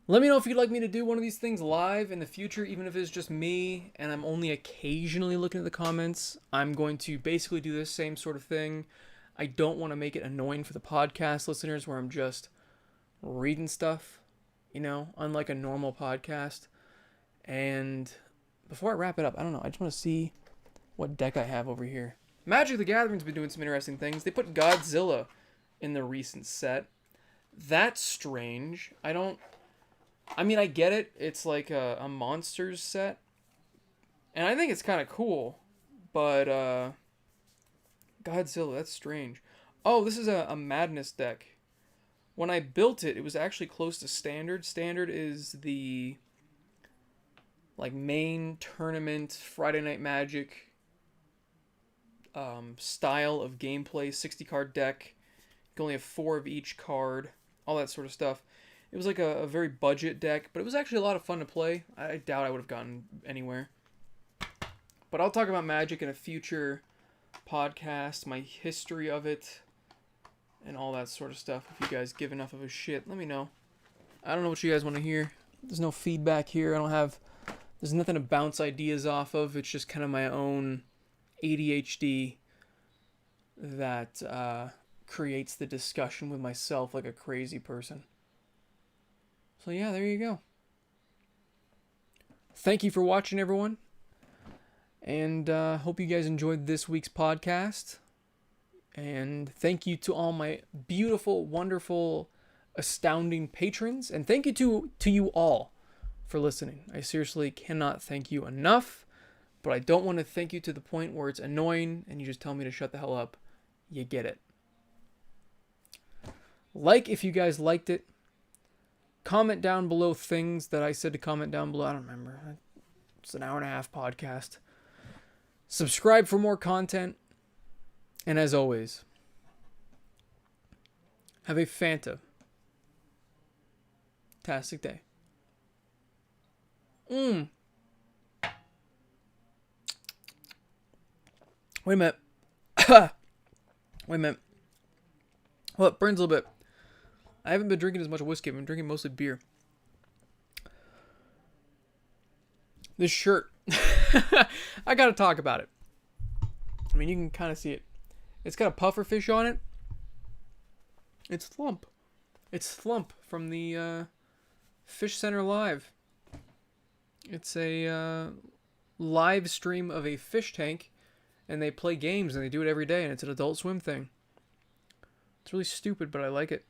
Let me know if you'd like me to do one of these things live in the future, even if it's just me and I'm only occasionally looking at the comments. I'm going to basically do this same sort of thing. I don't want to make it annoying for the podcast listeners where I'm just reading stuff, you know, unlike a normal podcast. And before I wrap it up, I don't know. I just want to see what deck I have over here. Magic the Gathering's been doing some interesting things. They put Godzilla in the recent set. That's strange. I mean, I get it. It's like a monsters set. And I think it's kind of cool. But, Godzilla, that's strange. Oh, this is a Madness deck. When I built it, it was actually close to Standard. Standard is the, like, main tournament Friday Night Magic style of gameplay. 60 card deck. You can only have 4 of each card. All that sort of stuff. It was like a very budget deck, but it was actually a lot of fun to play. I doubt I would have gotten anywhere. But I'll talk about Magic in a future podcast, my history of it, and all that sort of stuff. If you guys give enough of a shit, let me know. I don't know what you guys want to hear. There's no feedback here. There's nothing to bounce ideas off of. It's just kind of my own ADHD that creates the discussion with myself like a crazy person. So yeah, there you go. Thank you for watching, everyone. And hope you guys enjoyed this week's podcast. And thank you to all my beautiful, wonderful, astounding patrons. And thank you to you all for listening. I seriously cannot thank you enough. But I don't want to thank you to the point where it's annoying and you just tell me to shut the hell up. You get it. Like if you guys liked it. Comment down below things that I said to comment down below. I don't remember. It's an 1.5 hour podcast. Subscribe for more content. And as always, have a fantastic day. Wait a minute. Wait a minute. Well, it burns a little bit. I haven't been drinking as much whiskey. I've been drinking mostly beer. This shirt. I gotta talk about it. I mean, you can kind of see it. It's got a pufferfish on it. It's Thump. It's Thump from the Fish Center Live. It's a live stream of a fish tank, and they play games, and they do it every day, and it's an Adult Swim thing. It's really stupid, but I like it.